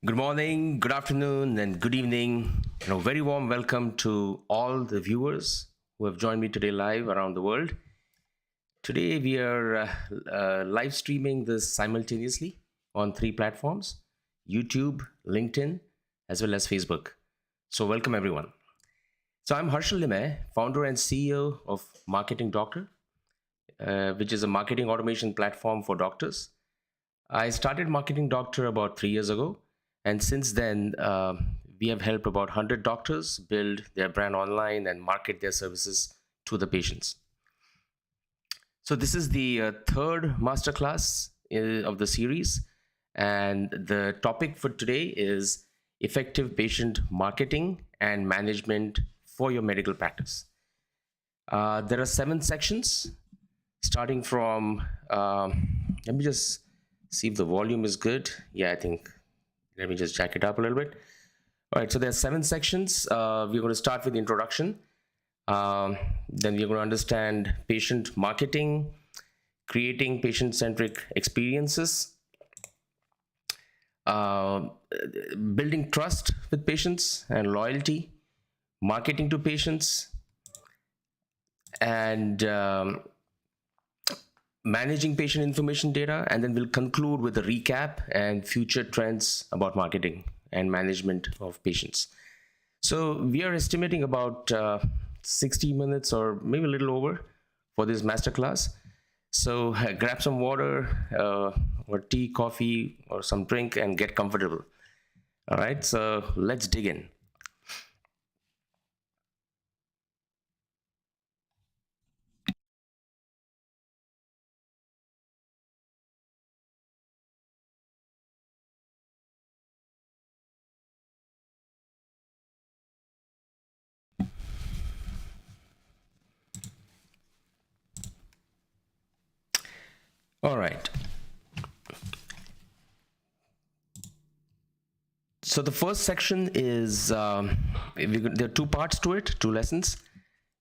Good morning, good afternoon, and good evening. A very warm welcome to all the viewers who have joined me today live around the world. Today we are live streaming this simultaneously on 3 platforms: YouTube, LinkedIn, as well as Facebook. So welcome everyone. So I'm Harshal Limay, founder and CEO of Marketing Doctor, which is a marketing automation platform for doctors. I started Marketing Doctor about 3 years ago, and since then, we have helped about 100 doctors build their brand online and market their services to the patients. So this is the third masterclass of the series, and the topic for today is effective patient marketing and management for your medical practice. There are 7 sections, starting from, let me just see if the volume is good. Yeah, I think, let me just jack it up a little bit. All right, so there are 7 sections. We're going to start with the introduction. Then we're going to understand patient marketing, creating patient-centric experiences, building trust with patients and loyalty, marketing to patients, and managing patient information data, and then we'll conclude with a recap and future trends about marketing and management of patients. So we are estimating about 60 minutes or maybe a little over for this masterclass. So grab some water or tea, coffee, or some drink and get comfortable. All right, so let's dig in. All right. So the first section is there are two parts to it, two lessons: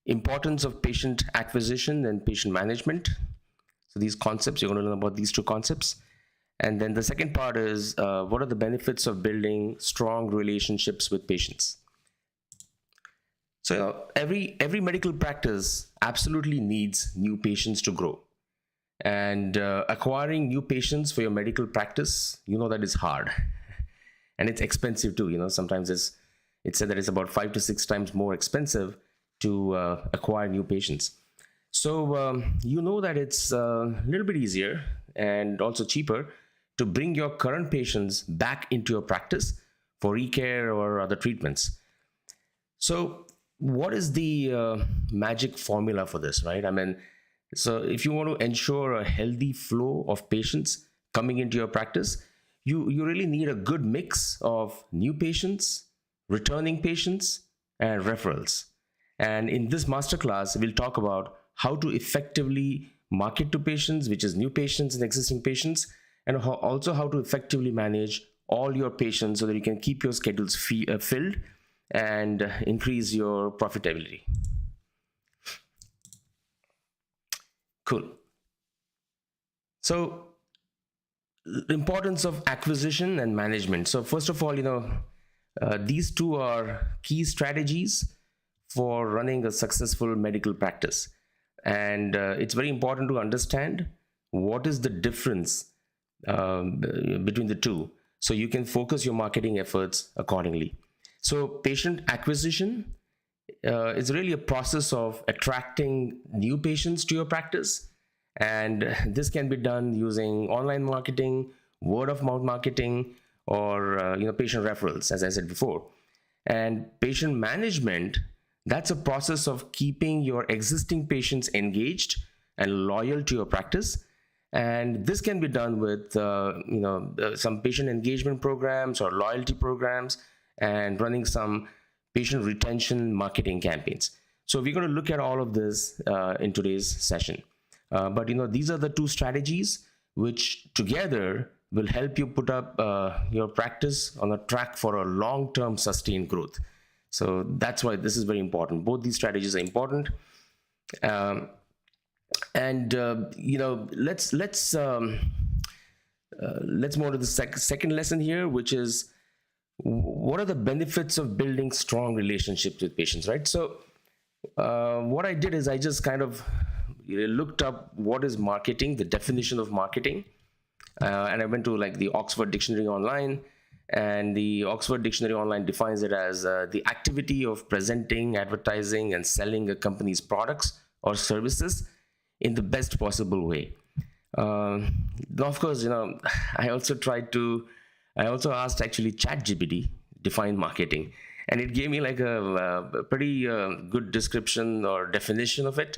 importance of patient acquisition and patient management. So these concepts, you're going to learn about these two concepts. And then the second part is what are the benefits of building strong relationships with patients. So every medical practice absolutely needs new patients to grow. And acquiring new patients for your medical practice, that is hard. And it's expensive too. Sometimes it's said that it's about 5 to 6 times more expensive to acquire new patients. So that it's a little bit easier and also cheaper to bring your current patients back into your practice for recare or other treatments. So what is the magic formula for this, right? I mean, so if you want to ensure a healthy flow of patients coming into your practice, you really need a good mix of new patients, returning patients, and referrals. And in this masterclass, we'll talk about how to effectively market to patients, which is new patients and existing patients, and also how to effectively manage all your patients so that you can keep your schedules filled and increase your profitability. Cool. So the importance of acquisition and management. So first of all, these two are key strategies for running a successful medical practice. And it's very important to understand what is the difference between the two, so you can focus your marketing efforts accordingly. So patient acquisition is really a process of attracting new patients to your practice. And this can be done using online marketing, word of mouth marketing, or patient referrals, as I said before. And patient management, that's a process of keeping your existing patients engaged and loyal to your practice. And this can be done with some patient engagement programs or loyalty programs, and running some patient retention marketing campaigns. So we're going to look at all of this in today's session. But these are the two strategies which together will help you put up your practice on a track for a long-term sustained growth. So that's why this is very important. Both these strategies are important. Let's move to the second lesson here, which is what are the benefits of building strong relationships with patients, right? So what I did is I just kind of looked up what is marketing, the definition of marketing, and I went to the Oxford Dictionary Online, and the Oxford Dictionary Online defines it as the activity of presenting, advertising, and selling a company's products or services in the best possible way. Of course, I also asked actually ChatGPT define marketing, and it gave me a pretty good description or definition of it.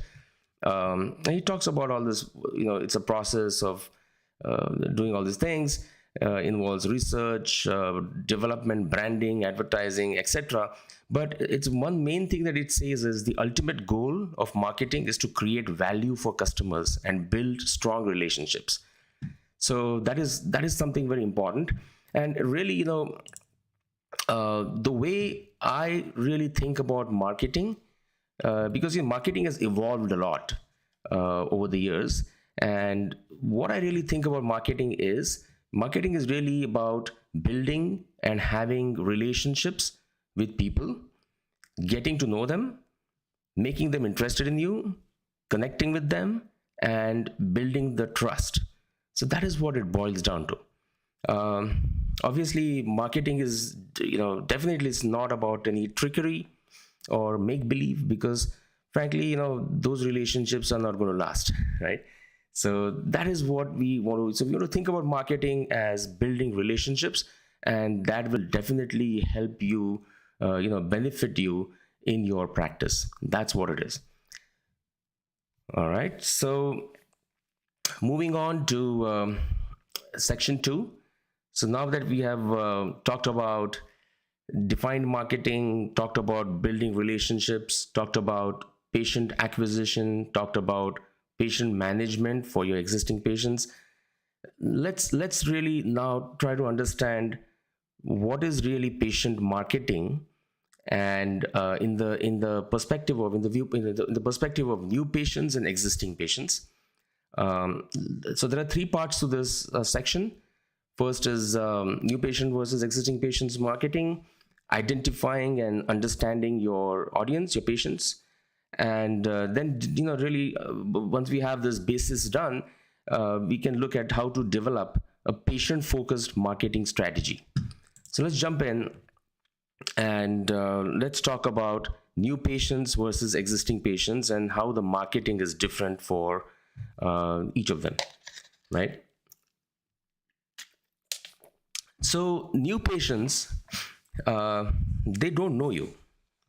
And he talks about all this, it's a process of doing all these things, involves research, development, branding, advertising, etc. But it's one main thing that it says is the ultimate goal of marketing is to create value for customers and build strong relationships. So that is something very important. And really, the way I really think about marketing, because marketing has evolved a lot over the years. And what I really think about marketing is really about building and having relationships with people, getting to know them, making them interested in you, connecting with them, and building the trust. So that is what it boils down to. Obviously, marketing is, definitely it's not about any trickery or make believe, because frankly, those relationships are not going to last, right? So that is what we want to. So we want to think about marketing as building relationships, and that will definitely help you, benefit you in your practice. That's what it is. All right. So moving on to section two. So now that we have talked about defined marketing, talked about building relationships, talked about patient acquisition, talked about patient management for your existing patients, let's really now try to understand what is really patient marketing, and in the perspective of in the perspective of new patients and existing patients. So there are three parts to this section. First is new patient versus existing patients marketing, identifying and understanding your audience, your patients, and then really once we have this basis done, we can look at how to develop a patient-focused marketing strategy. So let's jump in and let's talk about new patients versus existing patients and how the marketing is different for each of them, right? So new patients, they don't know you,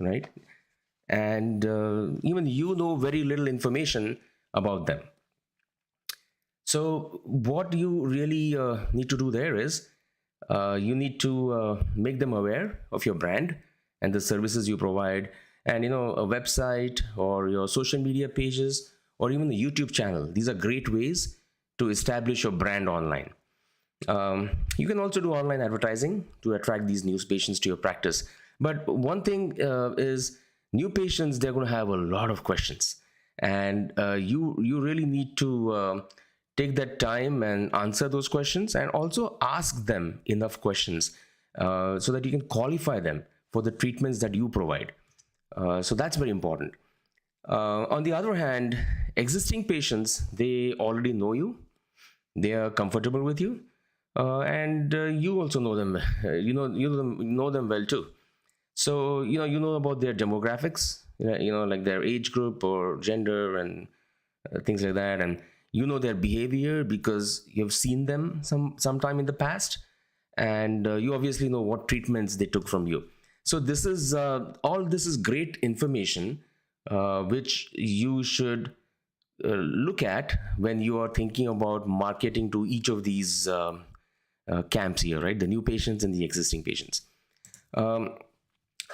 right? And even you know very little information about them. So what you really need to do there is you need to make them aware of your brand and the services you provide, and a website or your social media pages or even the YouTube channel. These are great ways to establish your brand online. You can also do online advertising to attract these new patients to your practice. But one thing is, new patients, they're going to have a lot of questions, and you really need to take that time and answer those questions, and also ask them enough questions so that you can qualify them for the treatments that you provide. So that's very important. On the other hand, existing patients, they already know you, they are comfortable with you, and you also know them. You know them well too. So you know about their demographics, like their age group or gender and things like that, and you know their behavior because you've seen them sometime in the past, and you obviously know what treatments they took from you. So this is all this is great information which you should look at when you are thinking about marketing to each of these camps here, right? The new patients and the existing patients.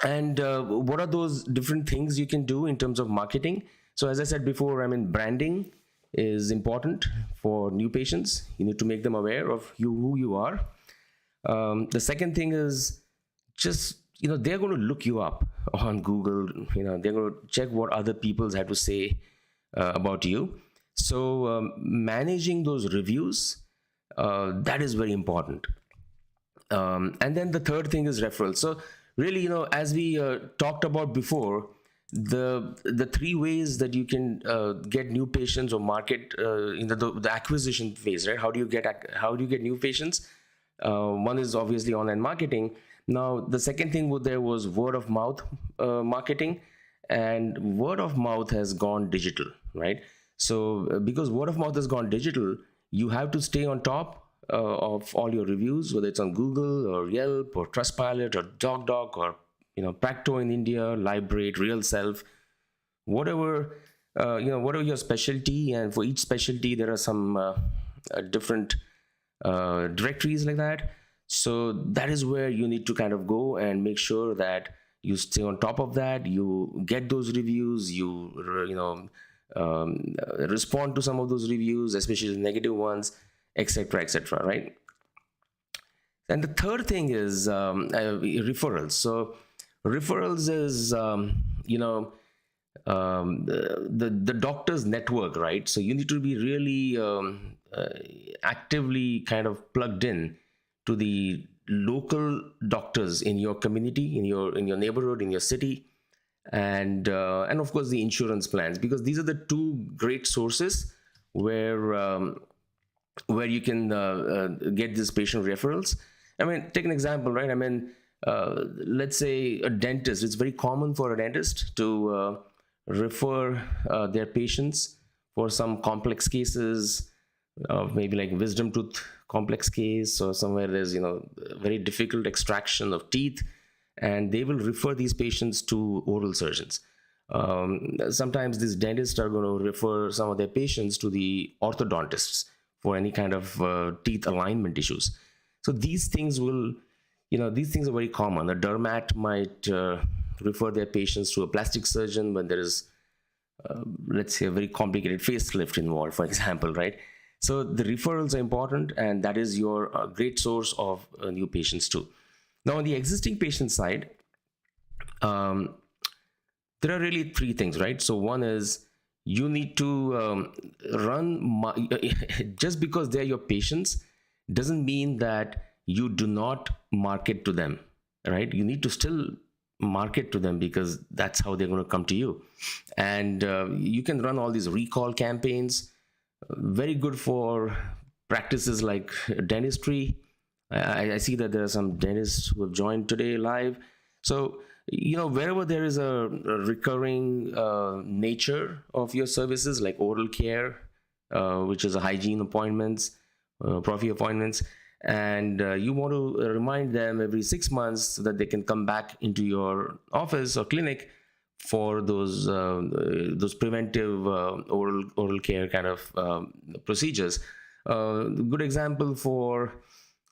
And what are those different things you can do in terms of marketing? So as I said before, branding is important for new patients. You need to make them aware of who you are. The second thing is just, they're going to look you up on Google. They're going to check what other people have to say about you. So managing those reviews, that is very important. And then the third thing is referrals. So really, as we talked about before, the three ways that you can get new patients or market in the acquisition phase, right? How do you get new patients? One is obviously online marketing. Now the second thing there was word of mouth marketing, and word of mouth has gone digital, right? So because word of mouth has gone digital, you have to stay on top of all your reviews, whether it's on Google or Yelp or Trustpilot or DocDoc or Practo in India, Librate, RealSelf, whatever whatever your specialty, and for each specialty there are some different directories like that. So that is where you need to kind of go and make sure that you stay on top of that, you get those reviews, you respond to some of those reviews, especially the negative ones, etc., right? And the third thing is referrals. So referrals is the doctor's network, right? So you need to be really actively kind of plugged in to the local doctors in your community, in your neighborhood, in your city, and of course the insurance plans, because these are the two great sources where you can get these patient referrals. Take an example, right? Let's say a dentist. It's very common for a dentist to refer their patients for some complex cases, maybe like wisdom tooth complex case, or somewhere there's very difficult extraction of teeth, and they will refer these patients to oral surgeons. Sometimes these dentists are going to refer some of their patients to the orthodontists for any kind of teeth alignment issues. So these things will, these things are very common. A dermat might refer their patients to a plastic surgeon when there is, let's say, a very complicated facelift involved, for example, right? So the referrals are important, and that is your great source of new patients too. Now, on the existing patient side, there are really three things, right? So one is you need to just because they're your patients doesn't mean that you do not market to them, right? You need to still market to them, because that's how they're going to come to you. And you can run all these recall campaigns, very good for practices like dentistry. I see that there are some dentists who have joined today live. So wherever there is a recurring nature of your services, like oral care, which is a hygiene appointments, prophy appointments, and you want to remind them every 6 months so that they can come back into your office or clinic for those preventive oral care kind of procedures. Good example for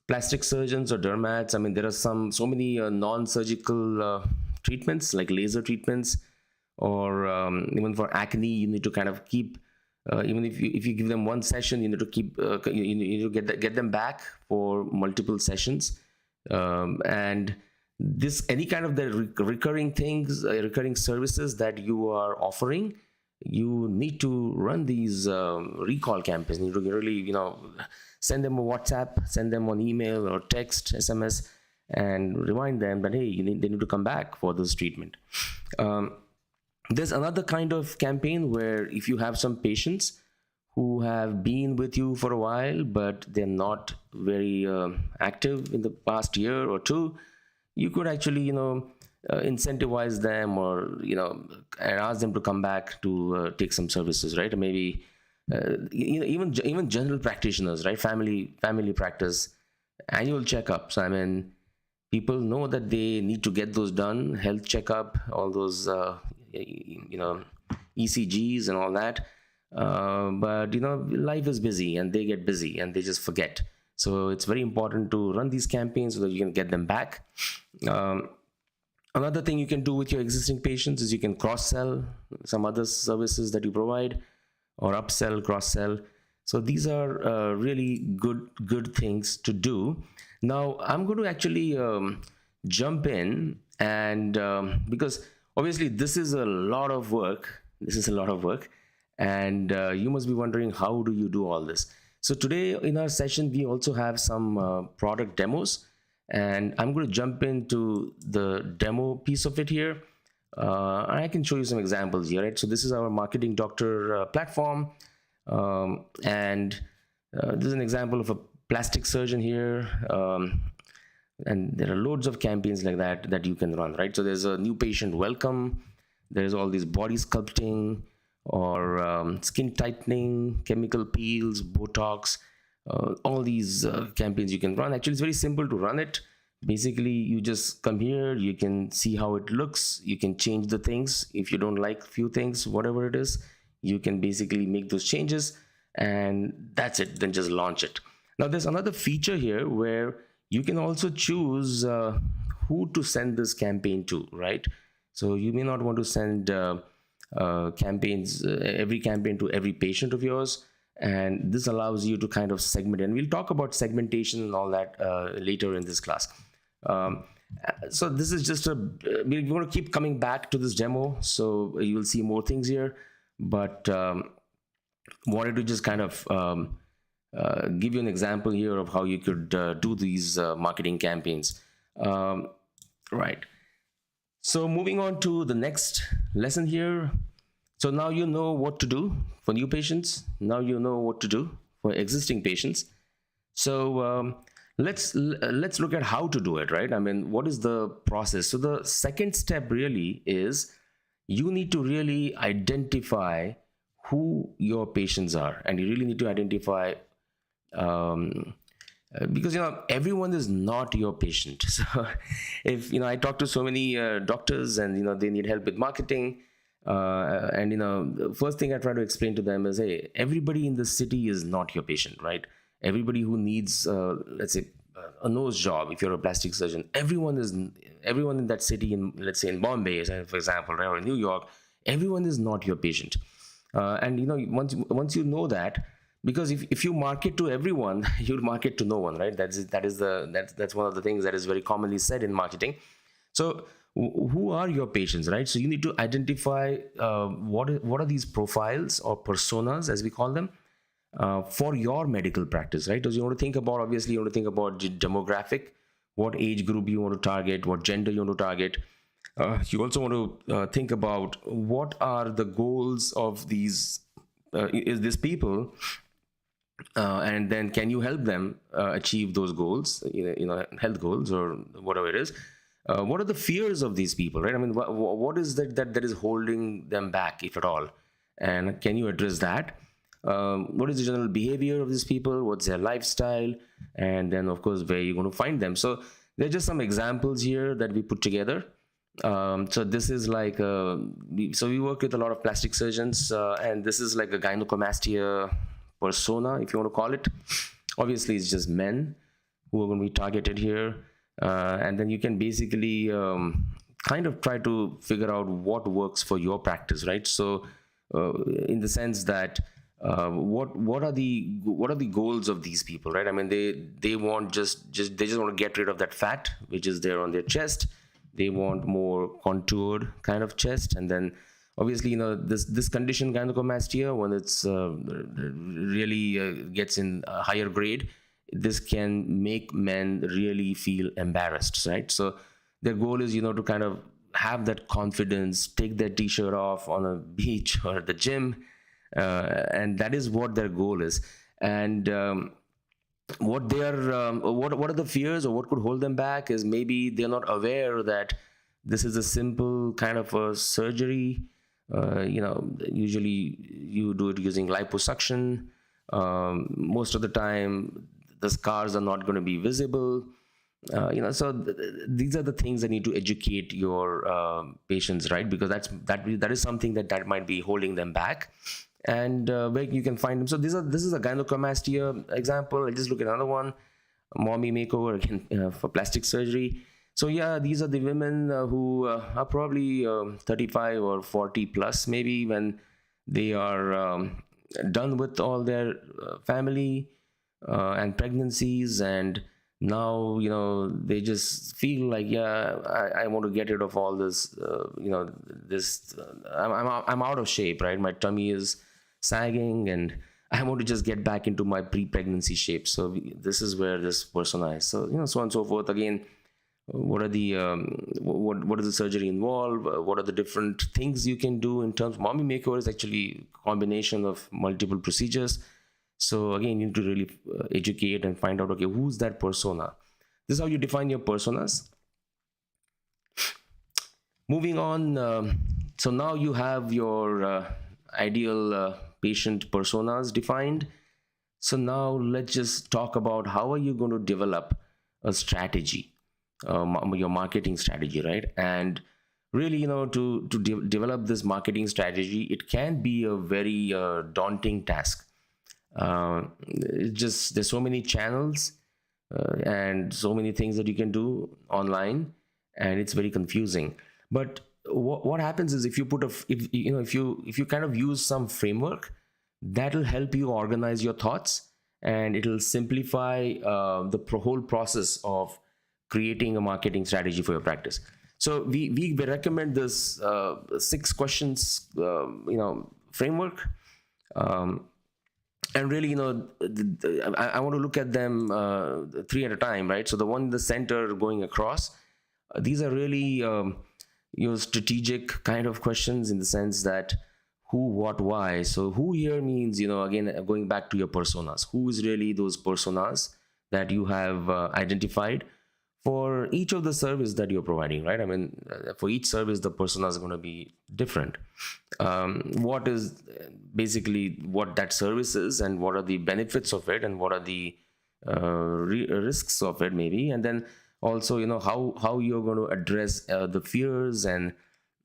plastic surgeons or dermats. I mean, there are so many non-surgical treatments like laser treatments, or even for acne, you need to kind of keep. Even if you give them one session, you need to keep you need to get them back for multiple sessions, and this any kind of the recurring things, recurring services that you are offering, you need to run these recall campaigns. You need to really send them a WhatsApp, send them on email or text, SMS, and remind them that hey, they need to come back for this treatment. There's another kind of campaign where if you have some patients who have been with you for a while, but they're not very active in the past year or two, you could actually, incentivize them, or, and ask them to come back to take some services, right? Or maybe, even general practitioners, right? Family practice, annual checkups. I mean, people know that they need to get those done, health checkup, all those, ECGs and all that. But life is busy, and they get busy and they just forget. So it's very important to run these campaigns so that you can get them back. Another thing you can do with your existing patients is you can cross-sell some other services that you provide, or upsell, cross-sell. So these are really good things to do. Now I'm going to actually jump in, and because obviously this is a lot of work. And you must be wondering, how do you do all this? So today in our session, we also have some product demos, and I'm going to jump into the demo piece of it here. I can show you some examples here, right? So this is our Marketing Doctor platform, and this is an example of a plastic surgeon here, and there are loads of campaigns like that you can run, right? So there's a new patient welcome, there's all these body sculpting, or skin tightening, chemical peels, Botox, all these campaigns you can run. Actually, it's very simple to run it. Basically, you just come here, you can see how it looks, you can change the things. If you don't like few things, whatever it is, you can basically make those changes, and that's it. Then just launch it. Now there's another feature here where you can also choose who to send this campaign to, right? So you may not want to send every campaign to every patient of yours, and this allows you to kind of segment, and we'll talk about segmentation and all that later in this class. So this is just we're going to keep coming back to this demo, so you will see more things here, but wanted to just kind of give you an example here of how you could do these marketing campaigns. Right. So moving on to the next lesson here. So now you know what to do for new patients. Now you know what to do for existing patients. So let's look at how to do it, right? I mean, what is the process? So the second step really is you need to really identify who your patients are, and you really need to identify, um, because everyone is not your patient. So if I talk to so many doctors, and they need help with marketing, and the first thing I try to explain to them is, hey, everybody in the city is not your patient, right? Everybody who needs, let's say, a nose job, if you're a plastic surgeon, everyone in that city, in, let's say, in Bombay, for example, right, or in New York, everyone is not your patient. And once you know that, because if you market to everyone, you'll market to no one, right? That's one of the things that is very commonly said in marketing. So who are your patients, right? So you need to identify what are these profiles or personas, as we call them, for your medical practice, right? Because you want to think about, obviously, you want to think about demographic, what age group you want to target, what gender you want to target. You also want to think about what are the goals of these people, and then can you help them achieve those goals, health goals or whatever it is. What are the fears of these people, right? I mean, what is that is holding them back, if at all, and can you address that? What is the general behavior of these people, what's their lifestyle, and then of course where you're going to find them. So there are just some examples here that we put together. So this is like so we work with a lot of plastic surgeons, and this is like a gynecomastia persona, if you want to call it. Obviously it's just men who are going to be targeted here, and then you can basically kind of try to figure out what works for your practice, right? So in the sense that what are the goals of these people, right? I mean, they want they just want to get rid of that fat which is there on their chest. They want more contoured kind of chest, and then obviously this condition, gynecomastia, when it's really gets in a higher grade, this can make men really feel embarrassed, right? So their goal is to kind of have that confidence, take their t-shirt off on a beach or at the gym, and that is what their goal is. And what are the fears, or what could hold them back, is maybe they're not aware that this is a simple kind of a surgery. Usually you do it using liposuction. Most of the time the scars are not going to be visible. So these are the things that need to educate your patients, right? Because that is something that might be holding them back, and where you can find them. So this is a gynecomastia example. I just look at another one, mommy makeover, again, for plastic surgery. So yeah, these are the women who are probably 35 or 40 plus, maybe, when they are done with all their family and pregnancies, and now they just feel like, yeah, I want to get rid of all this, I'm out of shape, right? My tummy is sagging, and I want to just get back into my pre-pregnancy shape. So this is where this persona is. So so on and so forth. Again, what are the what does the surgery involve? What are the different things you can do in terms of mommy makeover? Is actually a combination of multiple procedures. So again, you need to really educate and find out, okay, who's that persona? This is how you define your personas. Moving on, so now you have your ideal patient personas defined. So now let's just talk about how are you going to develop a strategy, your marketing strategy, right? And really, to develop this marketing strategy, it can be a very daunting task. There's so many channels and so many things that you can do online, and it's very confusing. But what happens is, if you if you kind of use some framework, that'll help you organize your thoughts, and it'll simplify the whole process of creating a marketing strategy for your practice. So we recommend this 6 questions framework. And really, I want to look at them 3 at a time, right? So the one in the center going across, these are really strategic kind of questions, in the sense that who, what, why. So who here means, again, going back to your personas, who is really those personas that you have identified for each of the service that you're providing, right? I mean, for each service, the persona is going to be different. What is basically what that service is, and what are the benefits of it, and what are the risks of it, maybe, and then also, how you're going to address the fears and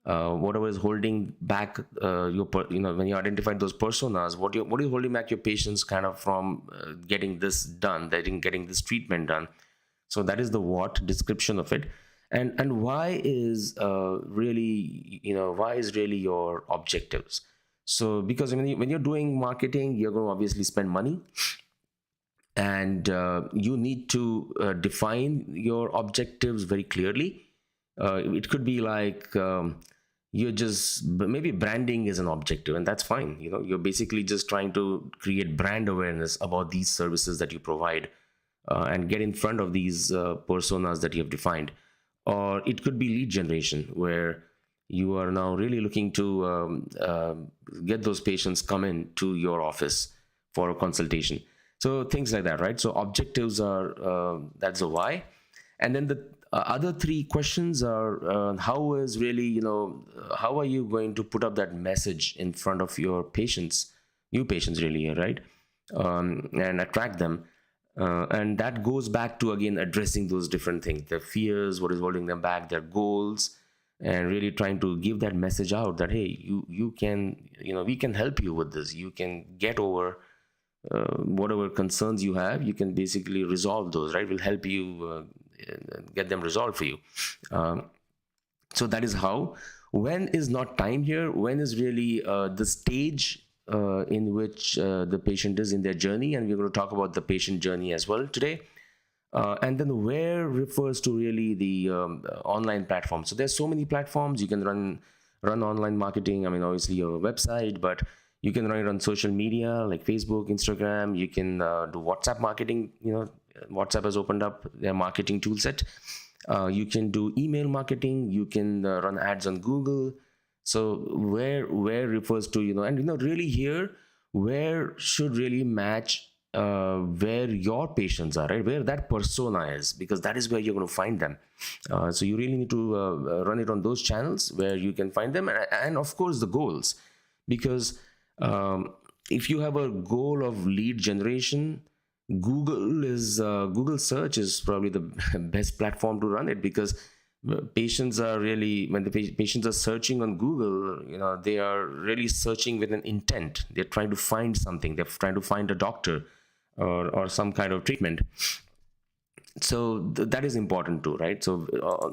whatever is holding back when you identify those personas, what is holding back your patients kind of from getting this done, getting this treatment done. So that is the what description of it. And why is really your objectives. So because when you're doing marketing, you're going to obviously spend money, and you need to define your objectives very clearly. It could be like, you're just, maybe branding is an objective, and that's fine. You're basically just trying to create brand awareness about these services that you provide, and get in front of these personas that you have defined. Or it could be lead generation, where you are now really looking to get those patients come in to your office for a consultation. So things like that, right? So objectives are, that's the why. And then the other three questions are, how is really, how are you going to put up that message in front of your patients, new patients really, right? And attract them. And that goes back to, again, addressing those different things, their fears, what is holding them back, their goals, and really trying to give that message out that, hey, you can, we can help you with this. You can get over whatever concerns you have. You can basically resolve those, right? We'll help you get them resolved for you. So that is how. When is not time here. When is really the stage in which the patient is in their journey, and we're going to talk about the patient journey as well today. And then where refers to really the online platform. So there's so many platforms you can run online marketing. I mean, obviously your website, but you can run it on social media like Facebook, Instagram. You can do WhatsApp marketing. WhatsApp has opened up their marketing tool set. You can do email marketing. You can run ads on Google. So where refers to, and really here, where should really match where your patients are, right? Where that persona is, because that is where you're going to find them. So you really need to run it on those channels where you can find them, and of course the goals, because if you have a goal of lead generation, Google search is probably the best platform to run it, because patients are really, when the patients are searching on Google, they are really searching with an intent. They're trying to find something. They're trying to find a doctor or some kind of treatment. So that is important too, right? So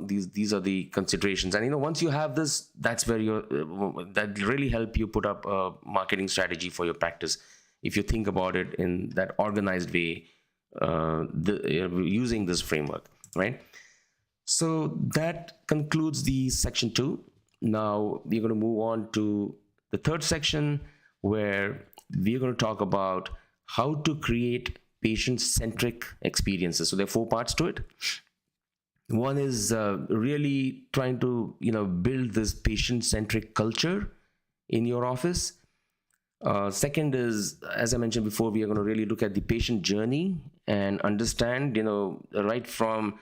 these are the considerations, and once you have this, that's where that really help you put up a marketing strategy for your practice, if you think about it in that organized way, using this framework, right? So that concludes the section 2. Now we're going to move on to the third section, where we're going to talk about how to create patient-centric experiences. So there are 4 parts to it. One is really trying to build this patient-centric culture in your office. Second is, as I mentioned before, we are going to really look at the patient journey and understand, right from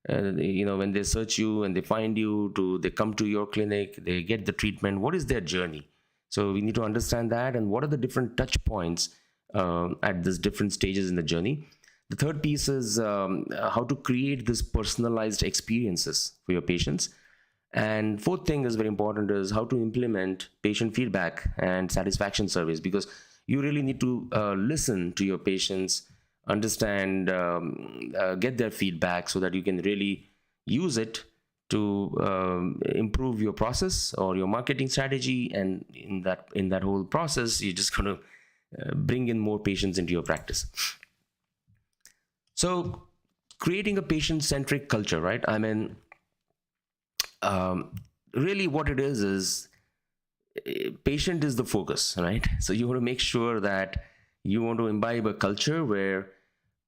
when they search you and they find you, to they come to your clinic, they get the treatment, what is their journey? So we need to understand that, and what are the different touch points at these different stages in the journey. The third piece is how to create this personalized experiences for your patients. And fourth thing is very important, is how to implement patient feedback and satisfaction surveys, because you really need to listen to your patients, understand, get their feedback, so that you can really use it to improve your process or your marketing strategy. And in that whole process, you're just going to bring in more patients into your practice. So creating a patient-centric culture, right? I mean, really what it is patient is the focus, right? So you want to make sure that you want to imbibe a culture where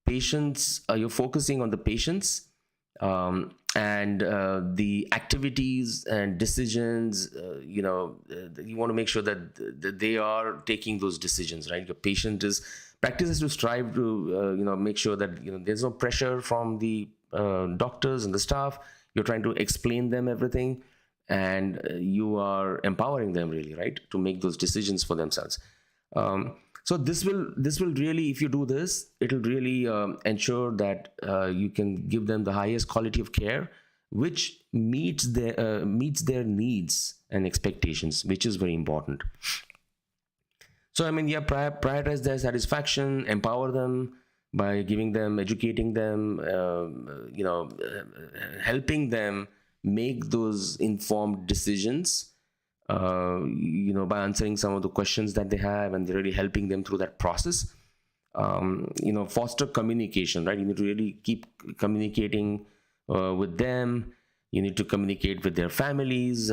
patients, you're focusing on the patients, and the activities and decisions, you want to make sure that they are taking those decisions, right? Your practice is to strive to make sure that there's no pressure from the doctors and the staff. You're trying to explain them everything, and you are empowering them really, right, to make those decisions for themselves. So this will really, if you do this, it'll really ensure that you can give them the highest quality of care, which meets their needs and expectations, which is very important. So I mean, yeah, prioritize their satisfaction, empower them by giving them, educating them, helping them make those informed decisions, by answering some of the questions that they have, and really helping them through that process. Foster communication, right? You need to really keep communicating with them. You need to communicate with their families.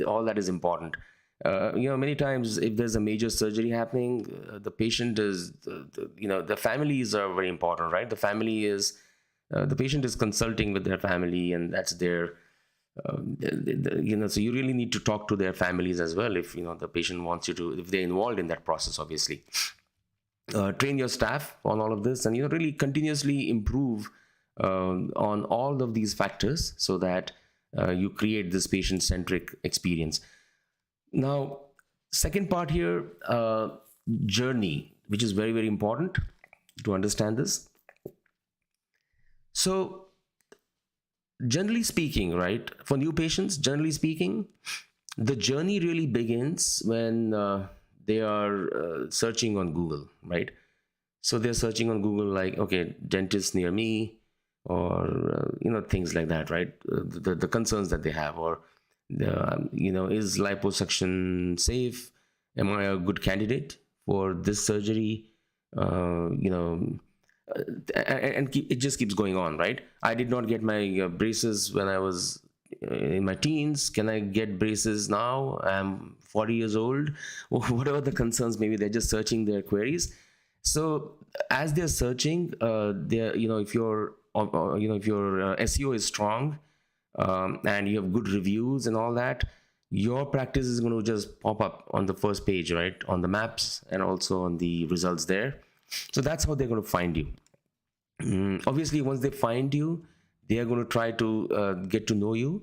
All that is important. Many times if there's a major surgery happening, the patient is, the families are very important, right? The patient is consulting with their family, and that's their, so you really need to talk to their families as well if, the patient wants you to, if they're involved in that process, obviously. Train your staff on all of this, and, really continuously improve on all of these factors so that you create this patient-centric experience. Now, second part here, journey, which is very, very important to understand this. So, generally speaking, right, for new patients, generally speaking, the journey really begins when they are searching on Google, right? So they're searching on Google, like, okay, dentist near me, or things like that, right? The concerns that they have, or is liposuction safe? Am I a good candidate for this surgery? And it just keeps going on, right? I did not get my braces when I was in my teens. Can I get braces now? I'm 40 years old. Or whatever the concerns, maybe they're just searching their queries. So as they're searching, if your SEO is strong, and you have good reviews and all that, your practice is going to just pop up on the first page, right, on the maps and also on the results there. So that's how they're going to find you. Obviously, once they find you, they are going to try to get to know you,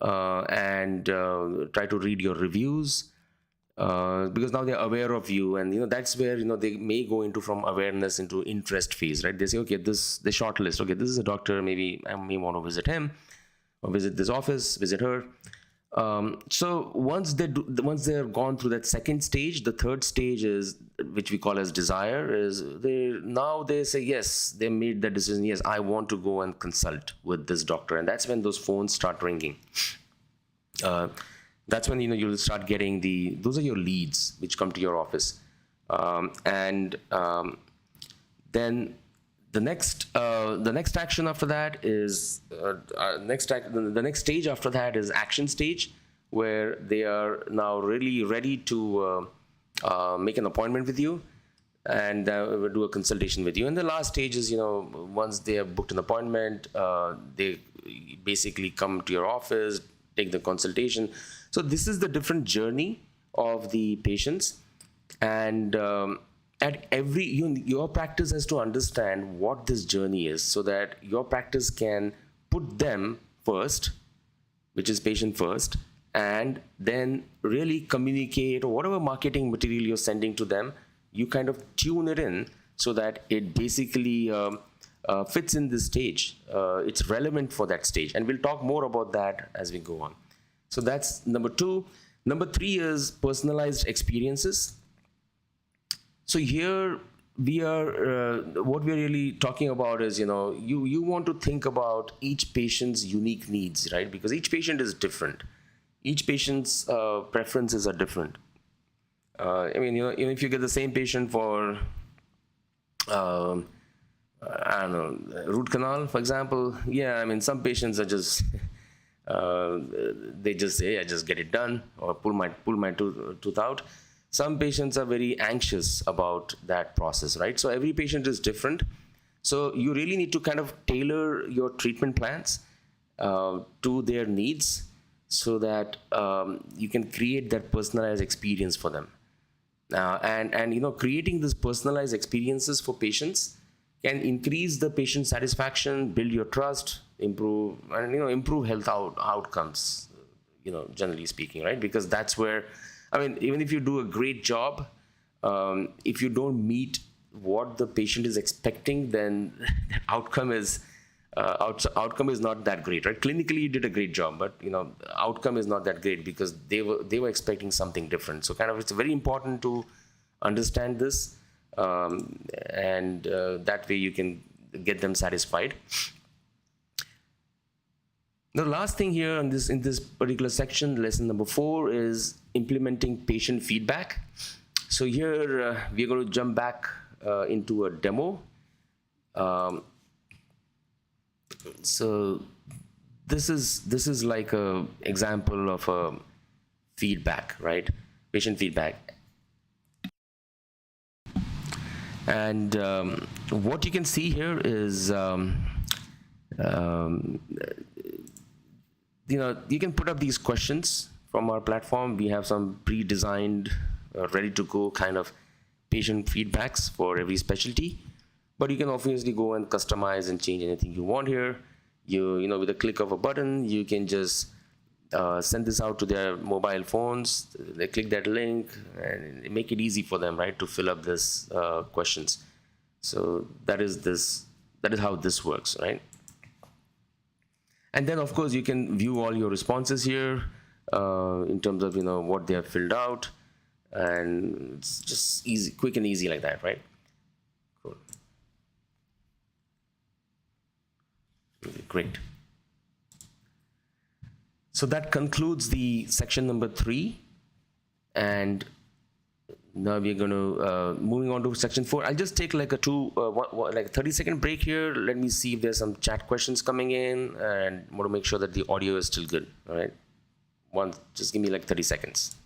and try to read your reviews, because now they're aware of you, and that's where they may go into from awareness into interest phase, right? They say, okay, the shortlist, okay, this is a doctor, maybe I may want to visit him, or visit this office, visit her. So once they're gone through that second stage, the third stage is, which we call as desire, is they say yes, they made that decision, yes, I want to go and consult with this doctor, and that's when those phones start ringing. That's when you'll start getting those are your leads which come to your office, and then the next action after that is the next stage after that is action stage, where they are now really ready to make an appointment with you and do a consultation with you. And the last stage is, once they have booked an appointment, they basically come to your office, take the consultation. So this is the different journey of the patients, and at your practice has to understand what this journey is, so that your practice can put them first, which is patient first, and then really communicate, or whatever marketing material you're sending to them, you kind of tune it in so that it basically fits in this stage. It's relevant for that stage, and we'll talk more about that as we go on. So that's number 2. Number 3 is personalized experiences. So here we are, what we're really talking about is, you want to think about each patient's unique needs, right? Because each patient is different. Each patient's preferences are different. Even if you get the same patient for, I don't know, root canal, for example. Yeah, some patients are just, they just say, I just get it done, or pull my tooth out. Some patients are very anxious about that process, right? So every patient is different. So you really need to kind of tailor your treatment plans to their needs, so that you can create that personalized experience for them. And creating these personalized experiences for patients can increase the patient satisfaction, build your trust, improve, and improve health outcomes, generally speaking, right? Because that's where, I mean, even if you do a great job, if you don't meet what the patient is expecting, then the outcome is outcome is not that great, right? Clinically you did a great job, but outcome is not that great because they were expecting something different. So kind of it's very important to understand this, and that way you can get them satisfied. The last thing here in this particular section, lesson number 4, is implementing patient feedback. So here we're going to jump back into a demo. So this is like a example of a feedback, right? Patient feedback. And what you can see here is you can put up these questions from our platform. We have some pre-designed, ready to go kind of patient feedbacks for every specialty, but you can obviously go and customize and change anything you want here. With a click of a button, you can just send this out to their mobile phones. They click that link and make it easy for them, right, to fill up this questions. So that is how this works, right? And then of course you can view all your responses here in terms of what they have filled out, and it's just easy, quick and easy like that, right? Cool. Okay, great. So that concludes the section number 3, and now we're going to moving on to section 4. I'll just take like a 30-second break here. Let me see if there's some chat questions coming in, and want to make sure that the audio is still good. All right, just give me like 30 seconds.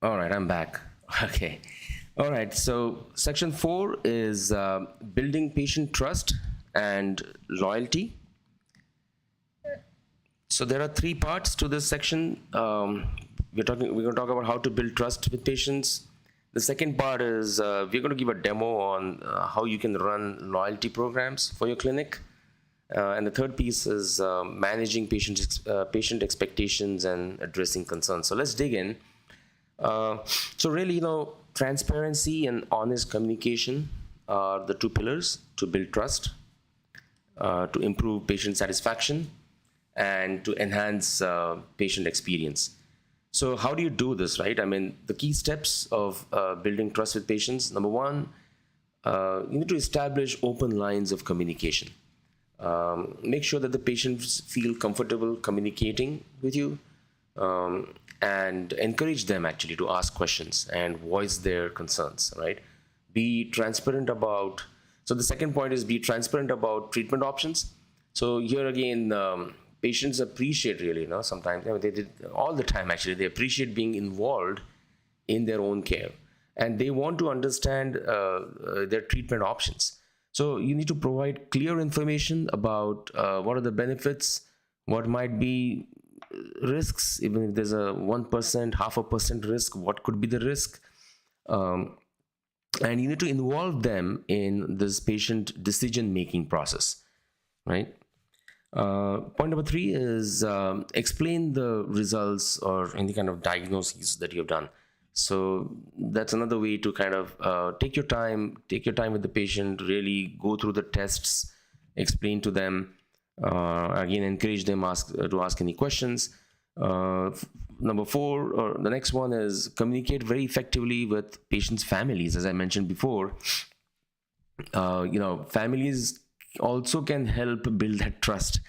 All right, I'm back. Okay. All right, so section 4 is building patient trust and loyalty. So there are 3 parts to this section. We're going to talk about how to build trust with patients. The second part is we're going to give a demo on how you can run loyalty programs for your clinic. And the third piece is managing patient expectations and addressing concerns. So let's dig in. So really, transparency and honest communication are the 2 pillars to build trust, to improve patient satisfaction, and to enhance patient experience. So how do you do this, right? I mean, the key steps of building trust with patients. Number 1, you need to establish open lines of communication. Make sure that the patients feel comfortable communicating with you, and encourage them actually to ask questions and voice their concerns, right? Be transparent about, so the second point is be transparent about treatment options. So here again, patients appreciate really, sometimes, they did all the time actually, they appreciate being involved in their own care, and they want to understand their treatment options. So you need to provide clear information about what are the benefits, what might be risks, even if there's a 1%, 0.5% risk, what could be the risk, and you need to involve them in this patient decision-making process, right? Point number 3 is explain the results or any kind of diagnoses that you've done. So that's another way to kind of take your time with the patient, really go through the tests, explain to them, again, encourage them to ask any questions. Number 4, or the next one, is communicate very effectively with patients' families. As I mentioned before, families also can help build that trust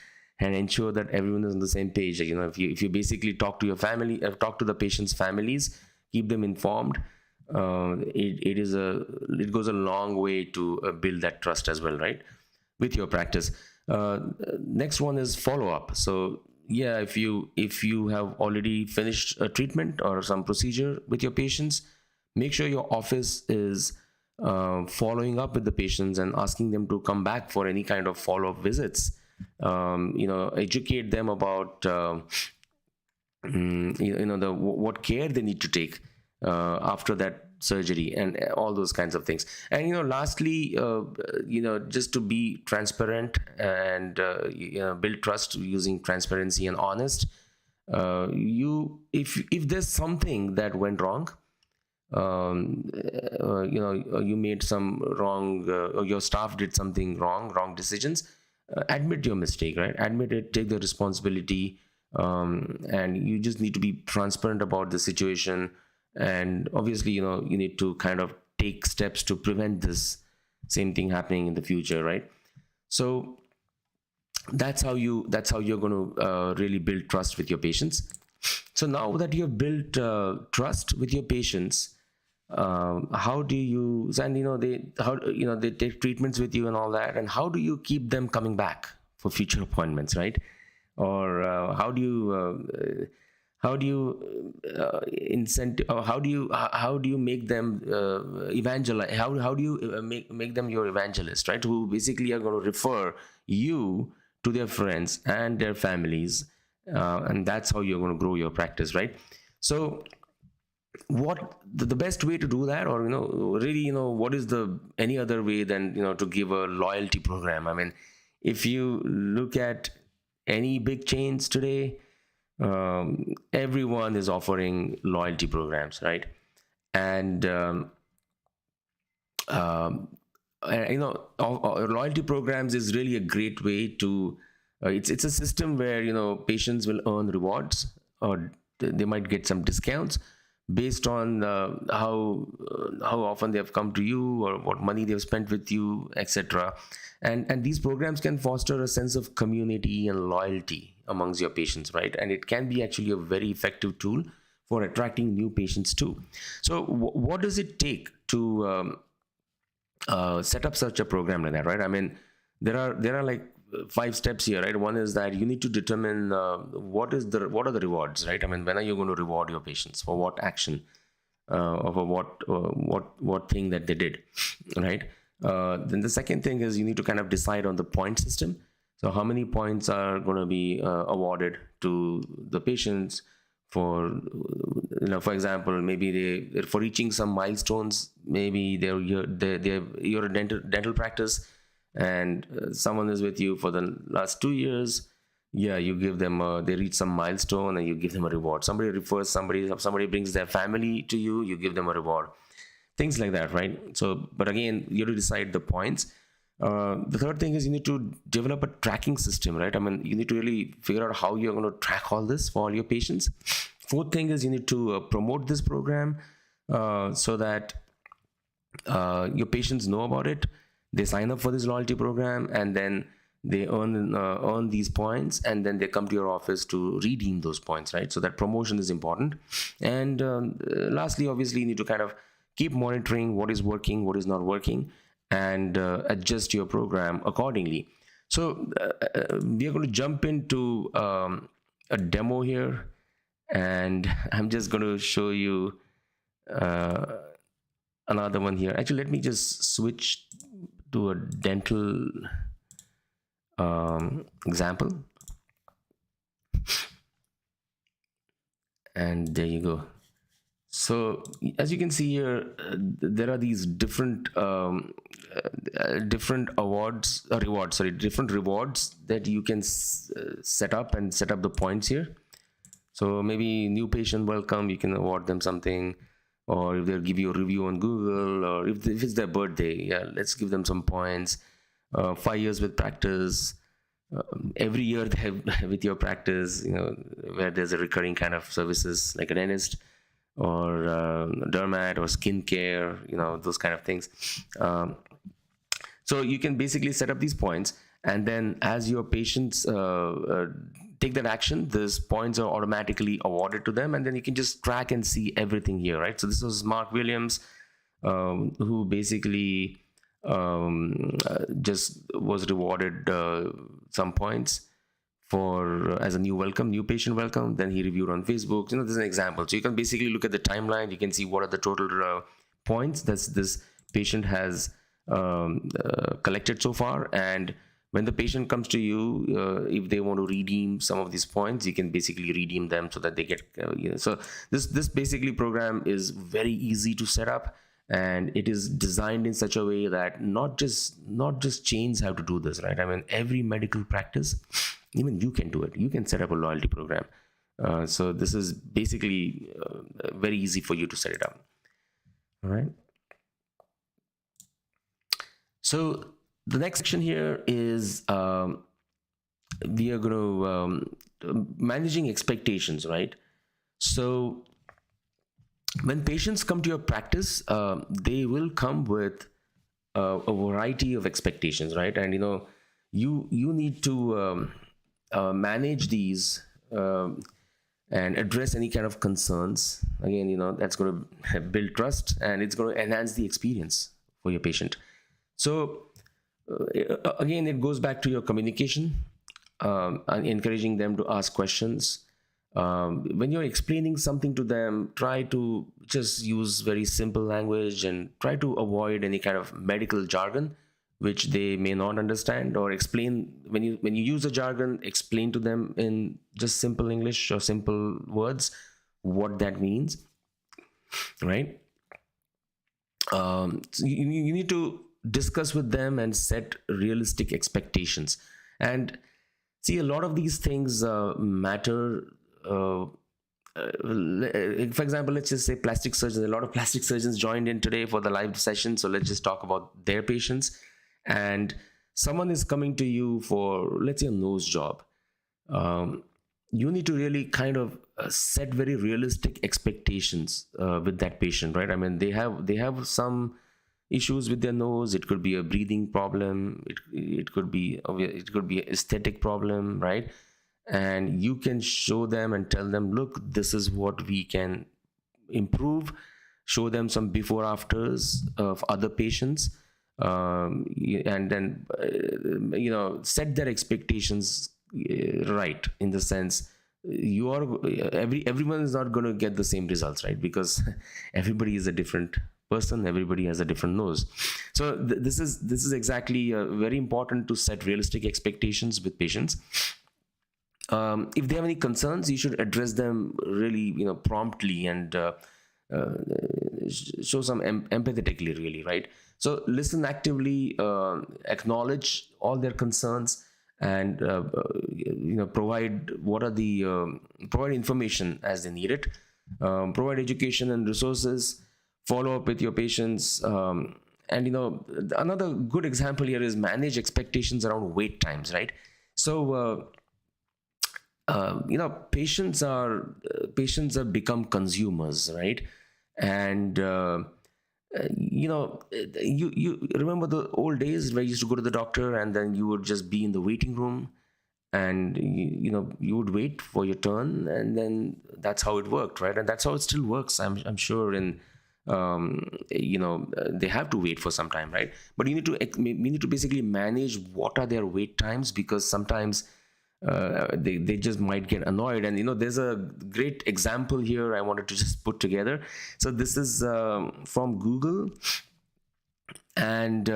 and ensure that everyone is on the same page. If you basically talk to your family, talk to the patient's families, keep them informed, it goes a long way to build that trust as well, right, with your practice. uh, Next one is follow up. So yeah, if you have already finished a treatment or some procedure with your patients, make sure your office is following up with the patients and asking them to come back for any kind of follow-up visits. Educate them about the what care they need to take after that surgery, and all those kinds of things. And lastly, just to be transparent and build trust using transparency and honest. You If there's something that went wrong, you made some wrong, or your staff did something wrong decisions, admit your mistake, right? Admit it, take the responsibility. And you just need to be transparent about the situation. And obviously, you need to kind of take steps to prevent this same thing happening in the future, right? So that's how you're going to really build trust with your patients. So now that you have built trust with your patients, how do you, and they take treatments with you and all that, and how do you keep them coming back for future appointments, right? Or how do you make them evangelize, how do you make them your evangelist, right, who basically are going to refer you to their friends and their families, and that's how you're going to grow your practice, right? So what the best way to do that, or really, what is the any other way than to give a loyalty program? I mean, if you look at any big chains today, everyone is offering loyalty programs, right? And um, loyalty programs is really a great way to it's a system where patients will earn rewards, or they might get some discounts based on how often they have come to you, or what money they've spent with you, etc. And these programs can foster a sense of community and loyalty amongst your patients, right? And it can be actually a very effective tool for attracting new patients too. So what does it take to set up such a program like that, right? I mean, there are like 5 steps here, right? One is that you need to determine what are the rewards, right? I mean, when are you going to reward your patients for what action, or for what thing that they did, right? Then the second thing is you need to kind of decide on the point system. So how many points are going to be awarded to the patients for, for example, maybe they for reaching some milestones. Maybe you're a dental practice, and someone is with you for the last 2 years. Yeah, you give them they reach some milestone and you give them a reward. Somebody refers somebody brings their family to you, you give them a reward, things like that, right? So, but again, you have to decide the points. The third thing is you need to develop a tracking system, right? I mean, you need to really figure out how you're going to track all this for all your patients. Fourth thing is you need to promote this program, so that your patients know about it. They sign up for this loyalty program, and then they earn these points, and then they come to your office to redeem those points, right? So that promotion is important. And lastly, obviously, you need to kind of keep monitoring what is working, what is not working, and adjust your program accordingly. So we are going to jump into a demo here, and I'm just going to show you another one here. Actually, let me just switch to a dental example, and there you go. So as you can see here, there are these different different different rewards that you can set up the points here. So maybe new patient welcome, you can award them something, or if they'll give you a review on Google, or if it's their birthday, yeah, let's give them some points. 5 years with practice, every year they have with your practice, where there's a recurring kind of services like a dentist, or dermat, or skincare, those kind of things. So you can basically set up these points, and then as your patients take that action, these points are automatically awarded to them, and then you can just track and see everything here, right? So this was Mark Williams, who basically just was rewarded some points for as a new patient welcome. Then he reviewed on Facebook. This is an example. So you can basically look at the timeline. You can see what are the total points that this patient has collected so far. And when the patient comes to you, if they want to redeem some of these points, you can basically redeem them so that they get so this basically program is very easy to set up, and it is designed in such a way that not just chains have to do this, right? I mean, every medical practice, even you can do it. You can set up a loyalty program. So this is basically very easy for you to set it up. All right. So the next section here is we are going to managing expectations, right? So when patients come to your practice, they will come with a variety of expectations, right? And you need to manage these and address any kind of concerns. Again, that's going to build trust, and it's going to enhance the experience for your patient. So again, it goes back to your communication, and encouraging them to ask questions. When you're explaining something to them, try to just use very simple language and try to avoid any kind of medical jargon which they may not understand, or explain when you use a jargon, explain to them in just simple English or simple words what that means, right? So you need to discuss with them and set realistic expectations. And see, a lot of these things matter. For example, let's just say plastic surgeons. A lot of plastic surgeons joined in today for the live session, so let's just talk about their patients. And someone is coming to you for, let's say, a nose job. You need to really kind of set very realistic expectations with that patient, right? I mean, they have some issues with their nose. It could be a breathing problem. It could be an aesthetic problem, right? And you can show them and tell them, look, this is what we can improve. Show them some before afters of other patients, and then set their expectations right, in the sense everyone is not going to get the same results, right? Because everybody is a different person, everybody has a different nose. So this is exactly very important to set realistic expectations with patients. If they have any concerns, you should address them really promptly, and show some empathetically, really, right? So listen actively, acknowledge all their concerns, and provide provide information as they need it. Provide education and resources. Follow up with your patients. And another good example here is manage expectations around wait times, right? So patients have become consumers, right? And you remember the old days where you used to go to the doctor, and then you would just be in the waiting room, and you would wait for your turn, and then that's how it worked, right? And that's how it still works, I'm sure. In they have to wait for some time, right? But we need to basically manage what are their wait times, because sometimes they just might get annoyed. And there's a great example here I wanted to just put together. So this is from Google, and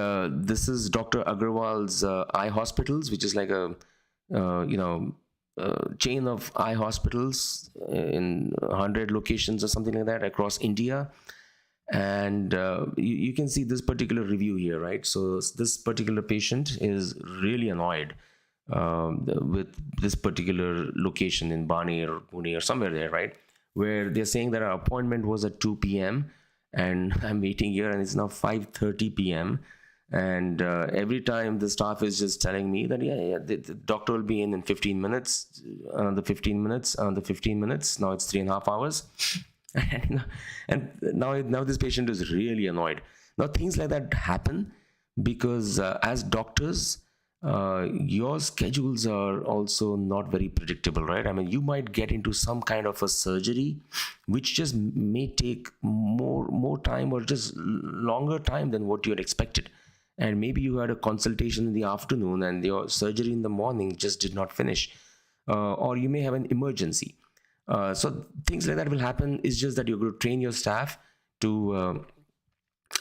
this is Dr. Agarwal's eye hospitals, which is like a chain of eye hospitals in 100 locations or something like that across India. And you can see this particular review here, right? So this particular patient is really annoyed with this particular location in Bani or Pune or somewhere there, right? Where they're saying that our appointment was at 2 p.m. and I'm waiting here and it's now 5:30 p.m. And every time the staff is just telling me that the doctor will be in 15 minutes, the 15 minutes, the 15 minutes. Now it's 3.5 hours. And now this patient is really annoyed. Now things like that happen, because as doctors, your schedules are also not very predictable, right? I mean, you might get into some kind of a surgery which just may take more time, or just longer time than what you had expected. And maybe you had a consultation in the afternoon and your surgery in the morning just did not finish, or you may have an emergency. So things like that will happen. It's just that you're going to train your staff to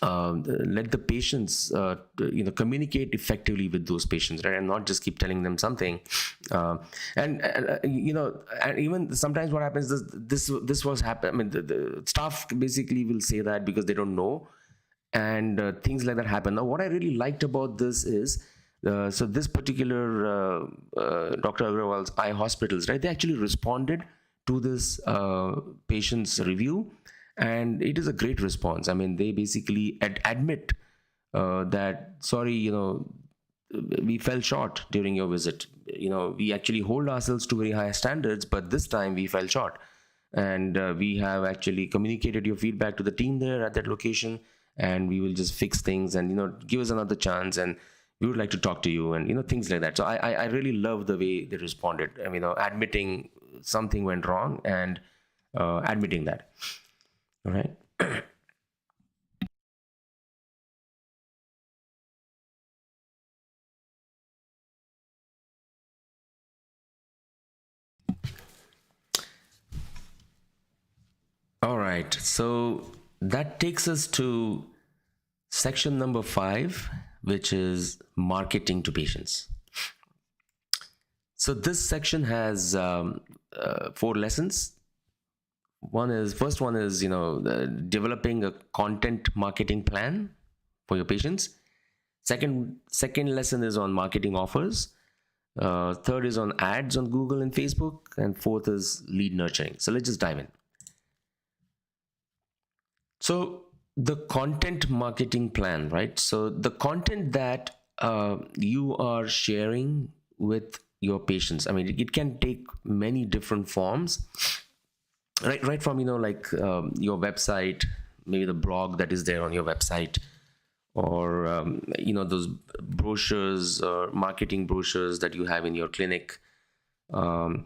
let the patients communicate effectively with those patients, right, and not just keep telling them something. And even sometimes what happens is this was happen. I mean, the staff basically will say that because they don't know, and things like that happen. Now, what I really liked about this is, so this particular Dr. Agrawal's eye hospitals, right, they actually responded to this patient's review, and it is a great response. I mean, they basically admit that, sorry, we fell short during your visit. We actually hold ourselves to very high standards, but this time we fell short. And we have actually communicated your feedback to the team there at that location, and we will just fix things, and give us another chance, and we would like to talk to you, and things like that. So I really love the way they responded. I mean, admitting something went wrong, and admitting that. All right. All right. So that takes us to section number 5, which is marketing to patients. So this section has 4 lessons. First one is developing a content marketing plan for your patients. Second lesson is on marketing offers. Third is on ads on Google and Facebook, and fourth is lead nurturing. So let's just dive in. So the content marketing plan, right? So the content that you are sharing with your patients, I mean, it can take many different forms, right from your website, maybe the blog that is there on your website, or those brochures or marketing brochures that you have in your clinic, and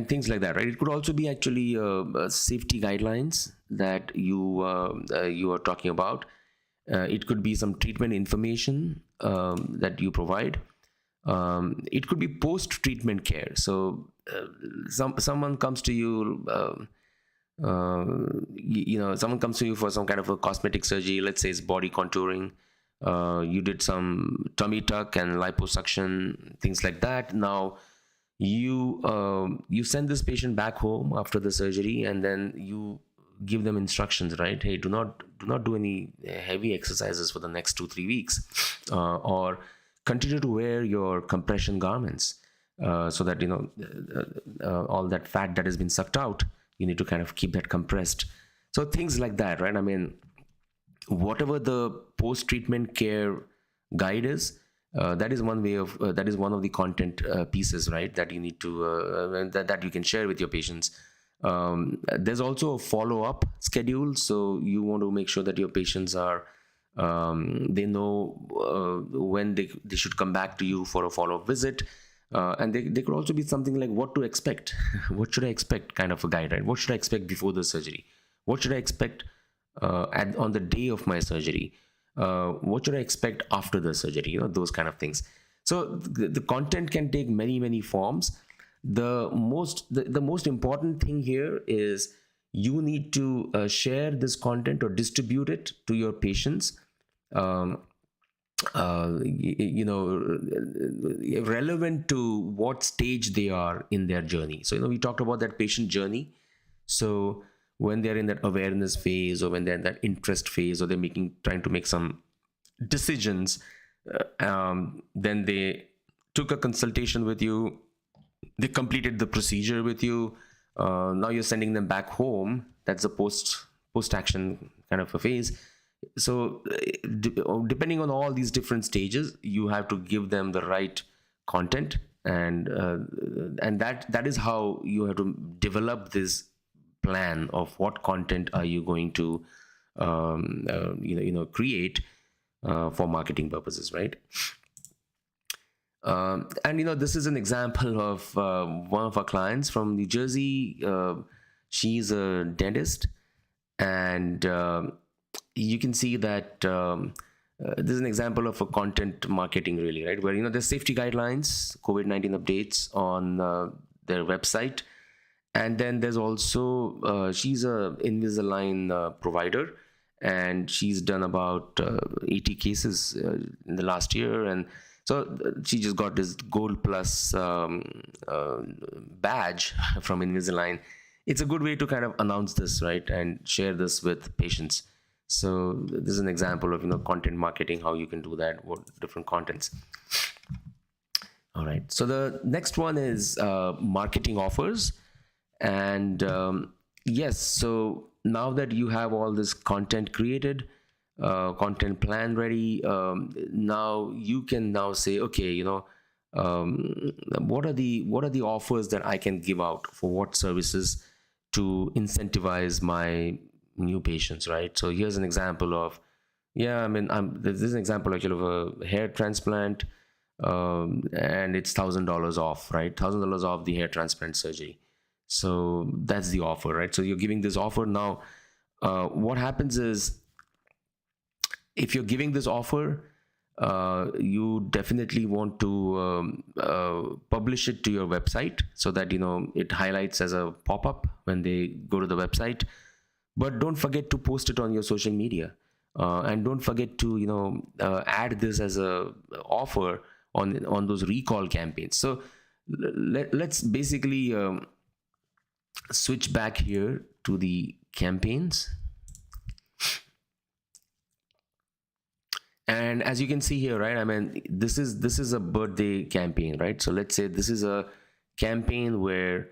things like that, right? It could also be actually safety guidelines that you are talking about. It could be some treatment information that you provide. It could be post-treatment care. So someone comes to you, someone comes to you for some kind of a cosmetic surgery. Let's say it's body contouring. You did some tummy tuck and liposuction, things like that. Now you send this patient back home after the surgery, and then you give them instructions, right? Hey, do not do any heavy exercises for the next 2-3 weeks, or continue to wear your compression garments, so that all that fat that has been sucked out, you need to kind of keep that compressed. So things like that, right? I mean, whatever the post-treatment care guide is, that is one of the content pieces, right, that you need to that you can share with your patients. There's also a follow-up schedule, so you want to make sure that your patients are they know when they should come back to you for a follow-up visit. And they could also be something like what to expect. What should I expect kind of a guide, right? What should I expect before the surgery? What should I expect on the day of my surgery? What should I expect after the surgery? Those kind of things. So the content can take many forms. The most important thing here is you need to share this content or distribute it to your patients, relevant to what stage they are in their journey. So we talked about that patient journey. So when they're in that awareness phase, or when they're in that interest phase, or they're trying to make some decisions, then they took a consultation with you, they completed the procedure with you, now you're sending them back home. That's a post-action kind of a phase. So depending on all these different stages, you have to give them the right content, and that is how you have to develop this plan of what content are you going to create for marketing purposes, right? And this is an example of one of our clients from New Jersey. She's a dentist, and you can see that this is an example of a content marketing, really, right? Where there's safety guidelines, COVID-19 updates on their website, and then there's also she's a Invisalign provider, and she's done about 80 cases in the last year, and so she just got this Gold Plus badge from Invisalign. It's a good way to kind of announce this, right, and share this with patients. So this is an example of content marketing, how you can do that, what different contents. All right. So the next one is marketing offers. And yes, so now that you have all this content created, content plan ready, now you can now say, okay, what are the offers that I can give out for what services to incentivize my new patients, right? So here's an example of, this is an example actually of a hair transplant, and it's $1,000 off, right? $1,000 off the hair transplant surgery. So that's the offer, right? So you're giving this offer. Now what happens is, if you're giving this offer, you definitely want to publish it to your website, so that it highlights as a pop-up when they go to the website. But don't forget to post it on your social media, and don't forget to add this as a offer on those recall campaigns. So let's basically switch back here to the campaigns. And as you can see here, right, this is a birthday campaign, right? So let's say this is a campaign where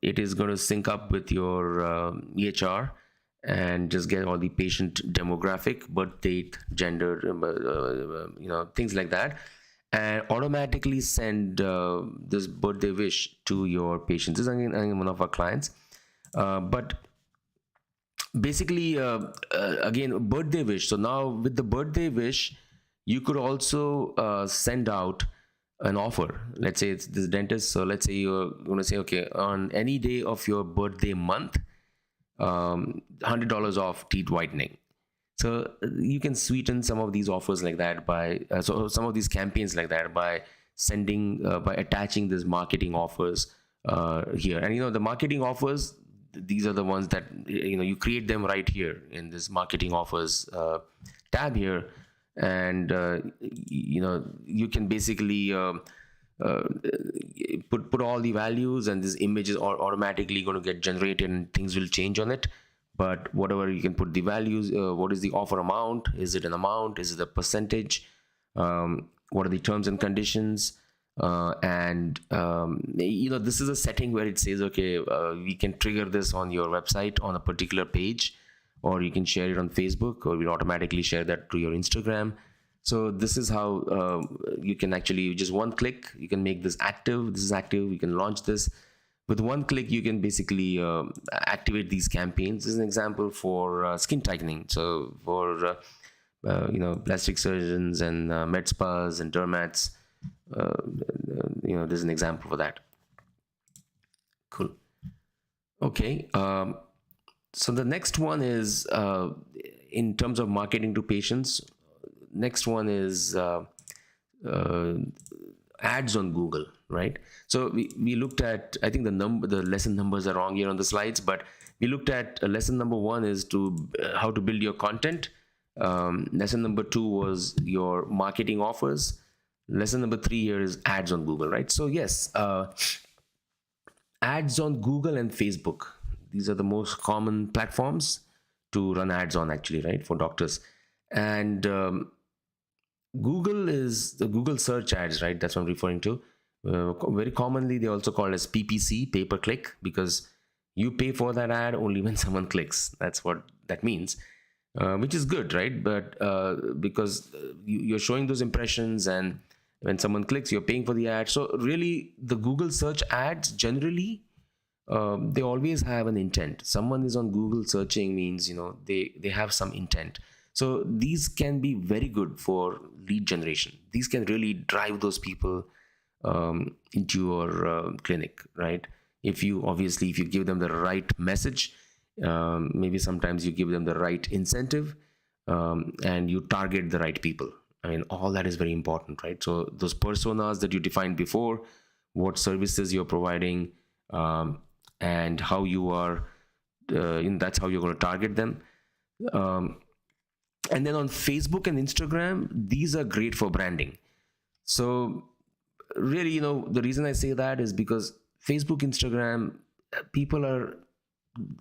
it is going to sync up with your EHR and just get all the patient demographic, birth date, gender, things like that, and automatically send this birthday wish to your patients. This is again one of our clients, but basically again, birthday wish. So now with the birthday wish, you could also send out an offer. Let's say it's this dentist, so let's say you're going to say, okay, on any day of your birthday month, $100 off teeth whitening. So you can sweeten some of these offers like that by so some of these campaigns like that by sending by attaching these marketing offers here. And the marketing offers, these are the ones that you create them right here in this marketing offers tab here, and you can basically put all the values, and this image is automatically going to get generated and things will change on it. But whatever, you can put the values, what is the offer amount, is it an amount, is it a percentage, what are the terms and conditions, and this is a setting where it says, okay, we can trigger this on your website on a particular page, or you can share it on Facebook, or we'll automatically share that to your Instagram. So this is how you can actually, just one click, you can make this active. This is active. You can launch this with one click. You can basically activate these campaigns. This is an example for skin tightening. So for plastic surgeons and med spas and dermats, there's an example for that. Cool. Okay. So the next one is in terms of marketing to patients. Next one is ads on Google, right? So we looked at, I think the lesson numbers are wrong here on the slides, but we looked at lesson number 1 is how to build your content. Lesson number 2 was your marketing offers. Lesson number 3 here is ads on Google, right? So yes, ads on Google and Facebook. These are the most common platforms to run ads on, actually, right, for doctors. And Google is the Google search ads, right? That's what I'm referring to. Very commonly, they also call as PPC, pay per click, because you pay for that ad only when someone clicks. That's what that means, which is good, right? But because you're showing those impressions, and when someone clicks, you're paying for the ad. So really, the Google search ads generally, they always have an intent. Someone is on Google searching means they have some intent. So these can be very good for lead generation. These can really drive those people into your clinic, right? If you obviously, if you give them the right message, maybe sometimes you give them the right incentive, and you target the right people. I mean, all that is very important, right? So those personas that you defined before, what services you're providing, and how you are, that's how you're going to target them. Um, and then on Facebook and Instagram, these are great for branding. So really, the reason I say that is because Facebook, Instagram, people are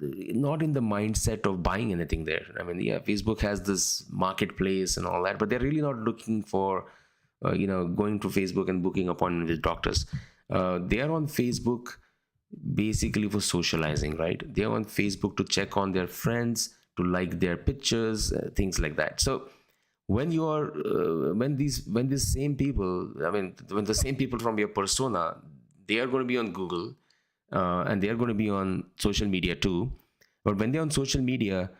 not in the mindset of buying anything there. I mean, yeah, Facebook has this marketplace and all that, but they're really not looking for going to Facebook and booking appointment with doctors. They are on Facebook basically for socializing, right? They're on Facebook to check on their friends, to like their pictures, things like that. So when you are when these same people, I mean, when the same people from your persona, they are going to be on Google, and they are going to be on social media too. But when they're on social media,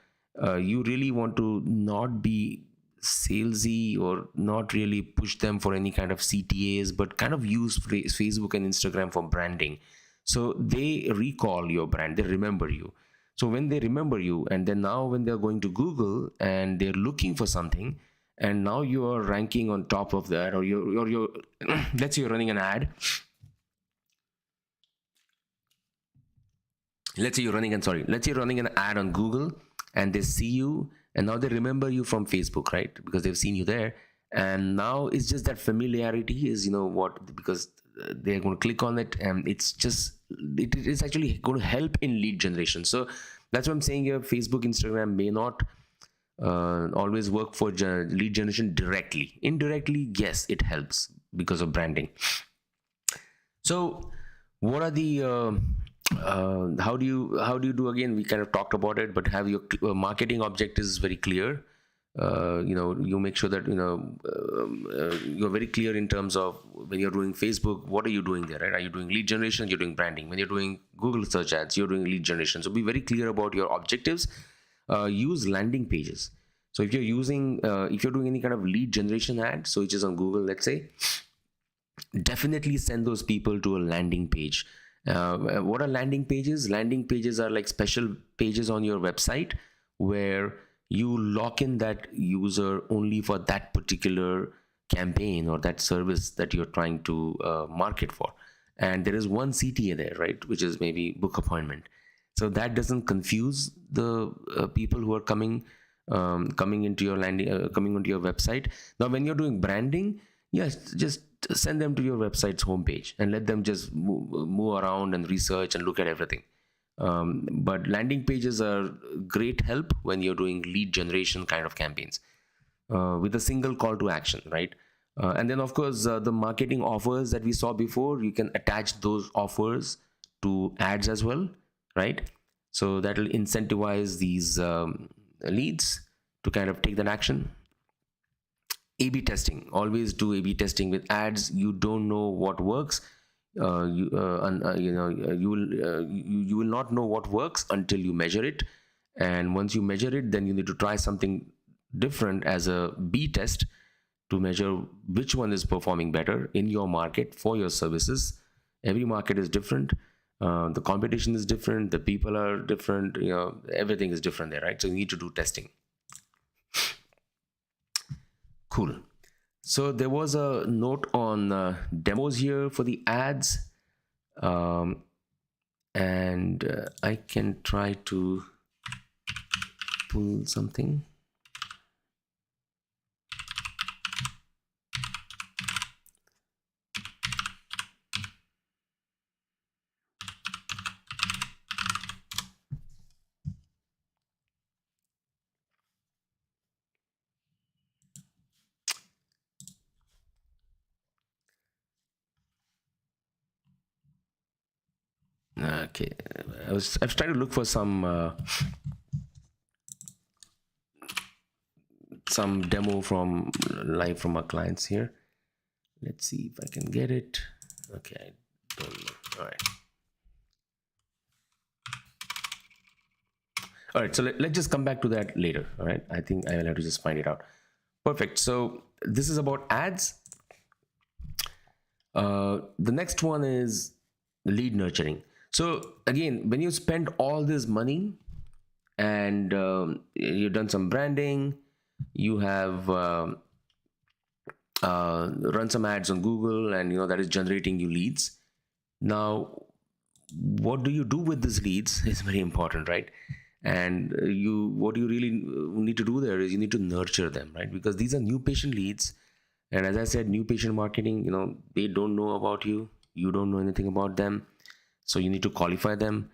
you really want to not be salesy or not really push them for any kind of CTAs, but kind of use Facebook and Instagram for branding. So they recall your brand, they remember you. So when they remember you, and then now when they're going to Google and they're looking for something, and now you are ranking on top of that, or you're let's say you're running an ad. Let's say you're running an ad on Google, and they see you, and now they remember you from Facebook, right? Because they've seen you there. And now it's just that familiarity is, what, because they're going to click on it, and it is actually going to help in lead generation. So that's what I'm saying here. Facebook, Instagram may not always work for lead generation directly. Indirectly, yes, it helps because of branding. So what are the how do you do, again, we kind of talked about it, but have your marketing objectives very clear. You make sure that you're very clear in terms of when you're doing Facebook, what are you doing there, right? Are you doing lead generation? You're doing branding. When you're doing Google search ads, you're doing lead generation. So be very clear about your objectives. Use landing pages. So if you're doing any kind of lead generation ad, so which is on Google, let's say, definitely send those people to a landing page. What are landing pages? Landing pages are like special pages on your website where you lock in that user only for that particular campaign or that service that you're trying to market for. And there is one CTA there, right, which is maybe book appointment. So that doesn't confuse the people who are coming into your coming onto your website. Now when you're doing branding, yes, just send them to your website's homepage and let them just move around and research and look at everything. But landing pages are great help when you're doing lead generation kind of campaigns with a single call to action, right? And then of course the marketing offers that we saw before, you can attach those offers to ads as well, right? So that will incentivize these leads to kind of take that action. A/B testing. Always do A/B testing with ads. You don't know what works. You will not know what works until you measure it. And once you measure it, then you need to try something different as a B test to measure which one is performing better in your market for your services. Every market is different. The competition is different. The people are different. Everything is different there, right? So you need to do testing. Cool. So there was a note on demos here for the ads. And I can try to pull something. Okay, I was trying to look for some demo from live from our clients here. Let's see if I can get it. Okay, I don't know. All right. All right, so let's just come back to that later. All right, I think I will have to just find it out. Perfect. So this is about ads. The next one is lead nurturing. So again, when you spend all this money and you've done some branding, you have run some ads on Google, and that is generating you leads. Now, what do you do with these leads is very important, right? And what you really need to do there is you need to nurture them, right? Because these are new patient leads, and as I said, new patient marketing, they don't know about you, you don't know anything about them, so you need to qualify them.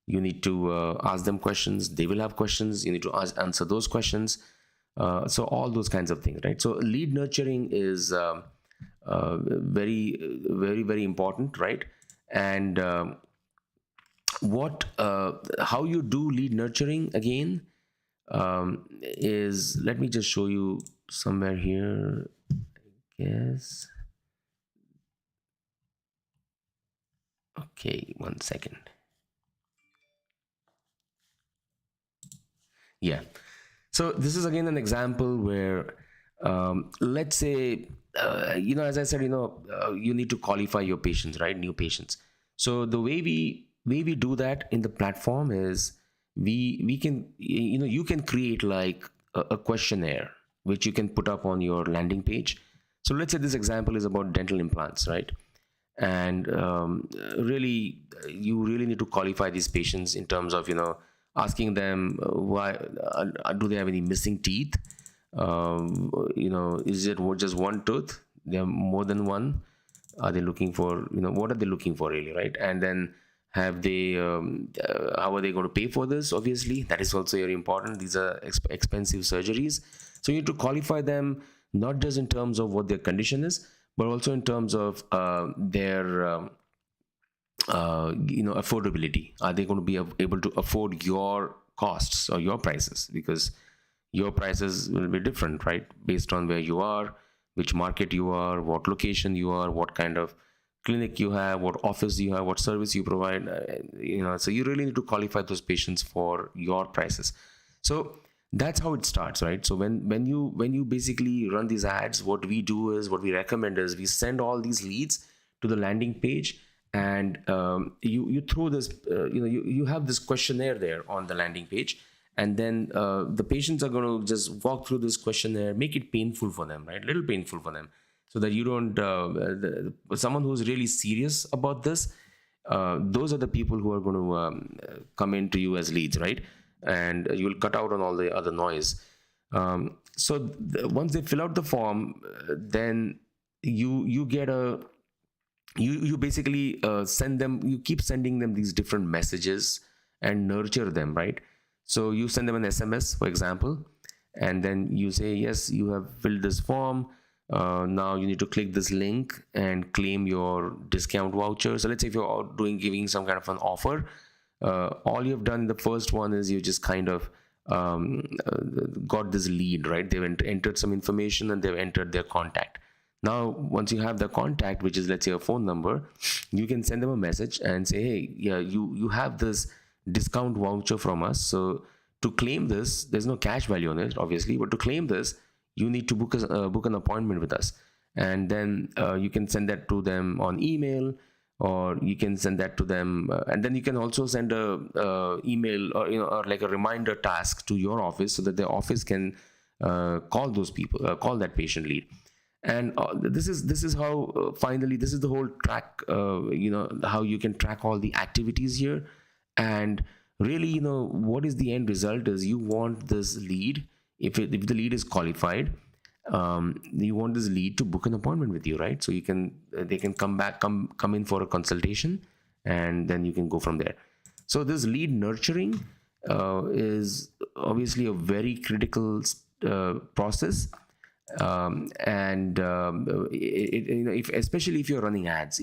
You need to ask them questions, they will have questions, you need to answer those questions. So all those kinds of things, right? So lead nurturing is very important, right? And what how you do lead nurturing again is, let me just show you somewhere here. Yes. Okay, 1 second. Yeah. So this is again an example where, let's say, as I said, you need to qualify your patients, right? New patients. So the way we do that in the platform is we can, you can create like a questionnaire which you can put up on your landing page. So let's say this example is about dental implants, right? And really, you really need to qualify these patients in terms of asking them why do they have any missing teeth. Is it just one tooth, they have more than one? Are they looking for, what are they looking for really, right? And then have they how are they going to pay for this? Obviously, that is also very important. These are expensive surgeries, so you need to qualify them, not just in terms of what their condition is, but also in terms of their affordability. Are they going to be able to afford your costs or your prices? Because your prices will be different, right, based on where you are, which market you are, what location you are, what kind of clinic you have, what office you have, what service you provide. So you really need to qualify those patients for your prices. So that's how it starts, right? So when you basically run these ads, what we recommend is we send all these leads to the landing page, and you throw this, you have this questionnaire there on the landing page, and then the patients are going to just walk through this questionnaire, make it painful for them, right? Little painful for them, so that you don't someone who's really serious about this, those are the people who are going to come into you as leads, right? And you will cut out on all the other noise. Once they fill out the form, then you get a you basically send them, you keep sending them these different messages and nurture them, right? So you send them an SMS, for example, and then you say, yes, you have filled this form, now you need to click this link and claim your discount voucher. So let's say if you're giving some kind of an offer, all you've done in the first one is you just kind of got this lead, right? They've entered some information and they've entered their contact. Now, once you have the contact, which is, let's say, a phone number, you can send them a message and say, hey, yeah, you have this discount voucher from us. So to claim this, there's no cash value on it, obviously, but to claim this, you need to book an appointment with us. And then you can send that to them on email, or you can send that to them, and then you can also send a email, or like a reminder task to your office, so that the office can call those people, call that patient lead. And this is how finally, this is the whole track, how you can track all the activities here. And really, what is the end result is, you want this lead, if the lead is qualified, you want this lead to book an appointment with you, right? So they can come in for a consultation, and then you can go from there. So this lead nurturing is obviously a very critical process. And especially if you're running ads,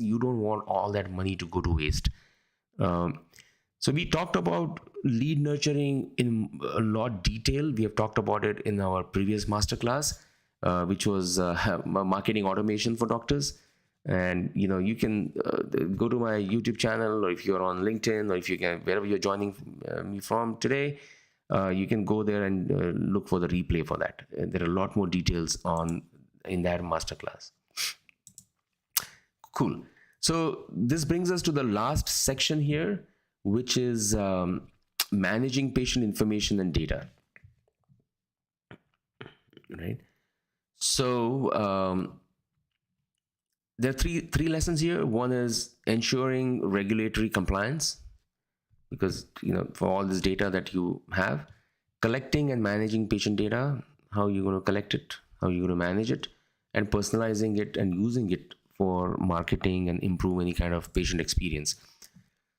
you don't want all that money to go to waste. So we talked about lead nurturing in a lot detail. We have talked about it in our previous masterclass, which was marketing automation for doctors. And you can go to my YouTube channel, or if you're on LinkedIn, or if you can, wherever you're joining me from today, you can go there and look for the replay for that. There are a lot more details on in that masterclass. Cool. So this brings us to the last section here, which is managing patient information and data. Right. So there are three lessons here. One is ensuring regulatory compliance, because for all this data that you have, collecting and managing patient data, how you're going to collect it, how you're going to manage it, and personalizing it and using it for marketing and improve any kind of patient experience.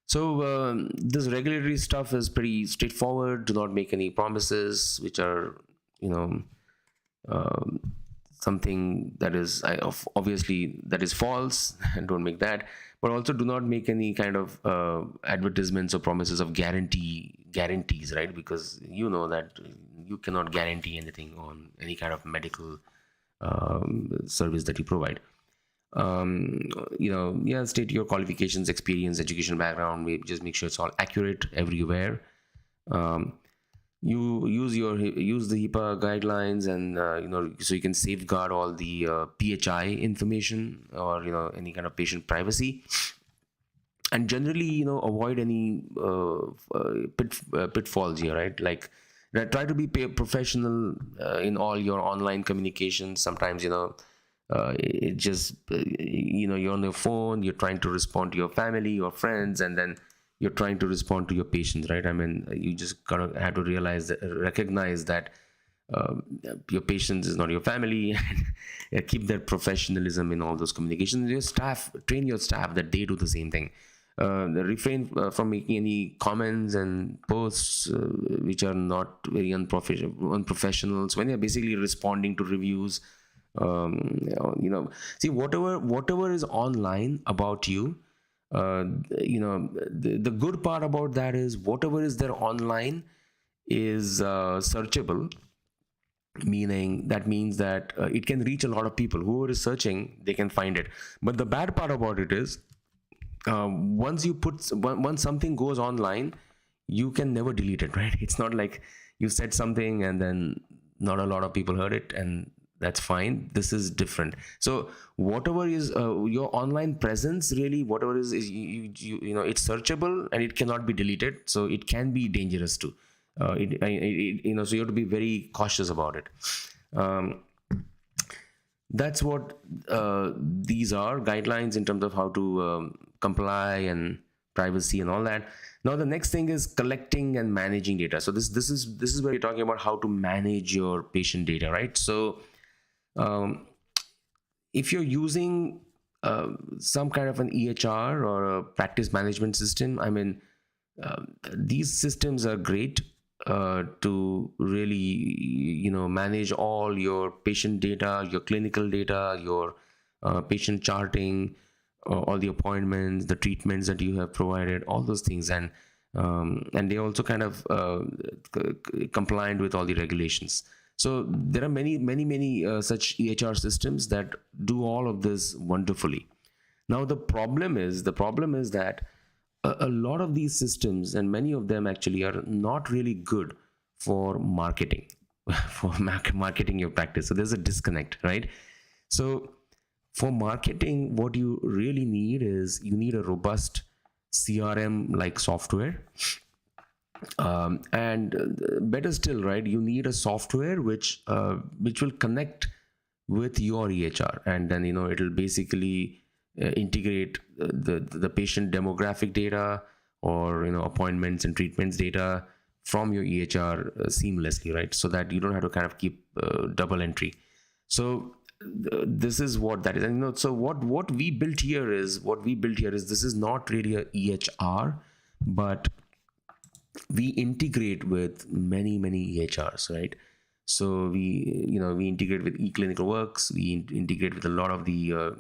So this regulatory stuff is pretty straightforward. Do not make any promises which are um, something that is obviously that is false, and don't make that. But also do not make any kind of advertisements or promises of guarantees, right? Because that you cannot guarantee anything on any kind of medical service that you provide. State your qualifications, experience, education background. Just make sure it's all accurate everywhere. You use the HIPAA guidelines, and so you can safeguard all the PHI information, or any kind of patient privacy. And generally, avoid any pitfalls here, right? Like, try to be professional in all your online communications. Sometimes it just you're on your phone, you're trying to respond to your family or friends, and then you're trying to respond to your patients, right? I mean, you just kind of have to recognize that your patients is not your family, and keep that professionalism in all those communications. Your staff, train your staff that they do the same thing. Refrain from making any comments and posts which are not very unprofessional. So when you're basically responding to reviews, see, whatever is online about you, the good part about that is whatever is there online is searchable, meaning that means that it can reach a lot of people. Whoever is searching, they can find it. But the bad part about it is once something goes online, you can never delete it, right? It's not like you said something and then not a lot of people heard it, and that's fine. This is different. So whatever is your online presence, really, whatever is it's searchable and it cannot be deleted. So it can be dangerous too. So you have to be very cautious about it. That's what these are guidelines in terms of how to comply and privacy and all that. Now the next thing is collecting and managing data. So this is where you're talking about how to manage your patient data, right? So if you're using some kind of an EHR or a practice management system, I mean, these systems are great to really manage all your patient data, your clinical data, your patient charting, all the appointments, the treatments that you have provided, all those things. And they also kind of compliant with all the regulations. So there are many such EHR systems that do all of this wonderfully. Now the problem is that a lot of these systems, and many of them actually, are not really good for marketing, for marketing your practice. So there's a disconnect, right? So for marketing, what you really need is you need a robust CRM like software. And better still, right, you need a software which will connect with your EHR, and then it'll basically integrate the patient demographic data, or appointments and treatments data from your EHR seamlessly, right? So that you don't have to kind of keep double entry. So this is what that is. And so what we built here is this is not really a EHR, but we integrate with many EHRs, right? So we integrate with eClinicalWorks. We integrate with a lot of the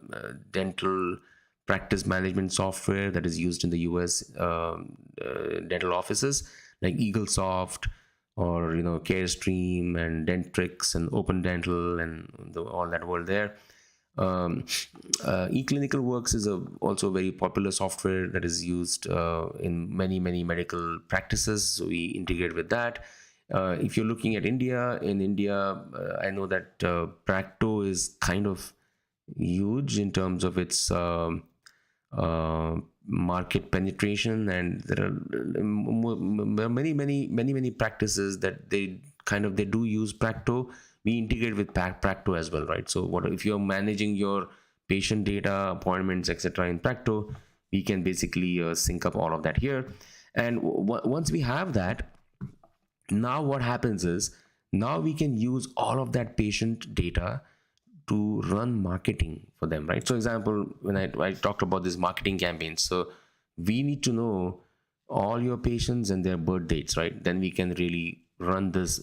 dental practice management software that is used in the US dental offices, like EagleSoft, or CareStream and Dentrix and Open Dental and all that world there. eClinical Works is also a very popular software that is used in many medical practices. So we integrate with that. If you're looking at India, in India, I know that Practo is kind of huge in terms of its market penetration, and there are many practices that they do use Practo. We integrate with Practo as well, right? So what if you're managing your patient data, appointments, etc. in Practo, we can basically sync up all of that here. And once we have that, now what happens is, now we can use all of that patient data to run marketing for them, right? So example, when I talked about this marketing campaign, so we need to know all your patients and their birth dates, right? Then we can really run this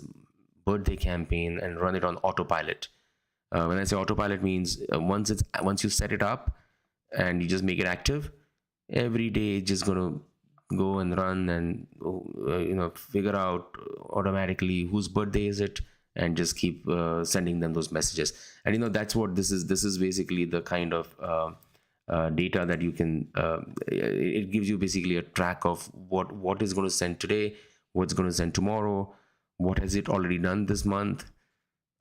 birthday campaign and run it on autopilot. When I say autopilot, means once you set it up and you just make it active, every day it's just gonna go and run and figure out automatically whose birthday is it, and just keep sending them those messages. And that's what this is basically the kind of data that you can it gives you basically a track of what is going to send today, what's going to send tomorrow, what has it already done this month,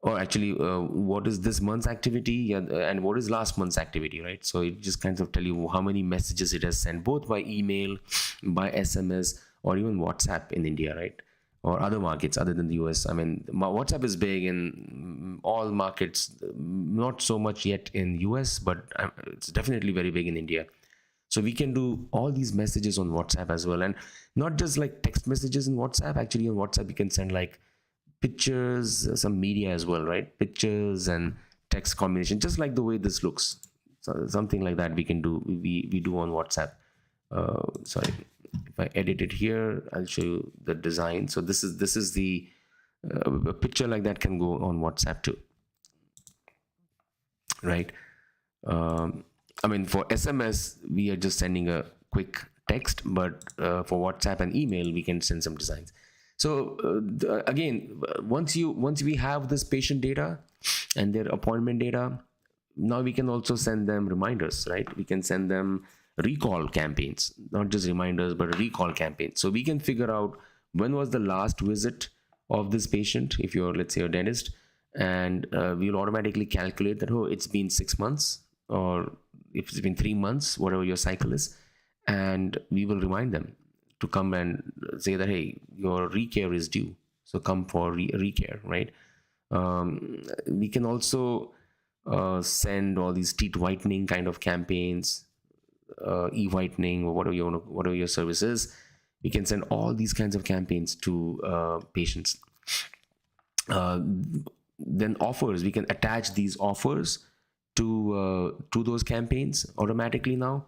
or actually what is this month's activity, and what is last month's activity, right? So it just kind of tell you how many messages it has sent, both by email, by SMS, or even WhatsApp in India, right? Or other markets other than the US. I mean, WhatsApp is big in all markets, not so much yet in US, but it's definitely very big in India. So we can do all these messages on WhatsApp as well, and not just like text messages in WhatsApp. Actually, on WhatsApp you can send like pictures, some media as well, right? Pictures and text combination, just like the way this looks. So something like that we can do. We do on WhatsApp. Sorry, if I edit it here, I'll show you the design. So this is the a picture like that can go on WhatsApp too, right? I mean, for SMS we are just sending a quick text, but for WhatsApp and email we can send some designs. So again, once we have this patient data and their appointment data, now we can also send them reminders, right? We can send them recall campaigns, not just reminders, but recall campaigns. So we can figure out when was the last visit of this patient, if you're, let's say, a dentist, and we'll automatically calculate that, oh, it's been 6 months, or if it's been 3 months, whatever your cycle is, and we will remind them to come and say that, hey, your recare is due, so come for recare, right? We can also send all these teeth whitening kind of campaigns, e-whitening, or whatever your service is. We can send all these kinds of campaigns to patients. Then offers, we can attach these offers to those campaigns automatically now.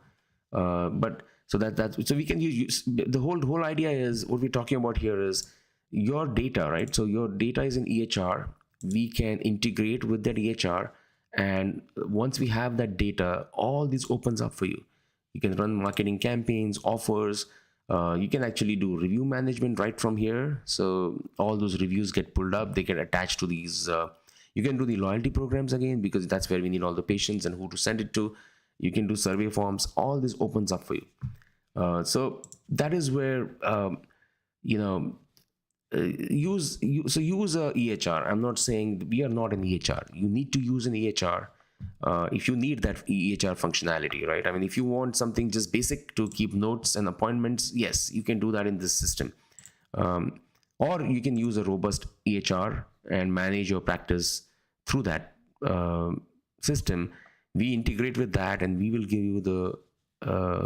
But so so we can use the whole idea is, what we're talking about here is your data, right? So your data is in EHR. We can integrate with that EHR, and once we have that data, all this opens up for you. You can run marketing campaigns, offers. You can actually do review management right from here. So all those reviews get pulled up. They get attached to these. You can do the loyalty programs again, because that's where we need all the patients and who to send it to. You can do survey forms. All this opens up for you. So that is where use a EHR. I'm not saying we are not an EHR. You need to use an EHR if you need that EHR functionality, right? I mean, if you want something just basic to keep notes and appointments, yes, you can do that in this system. Or you can use a robust EHR and manage your practice through that system. We integrate with that, and we will give you the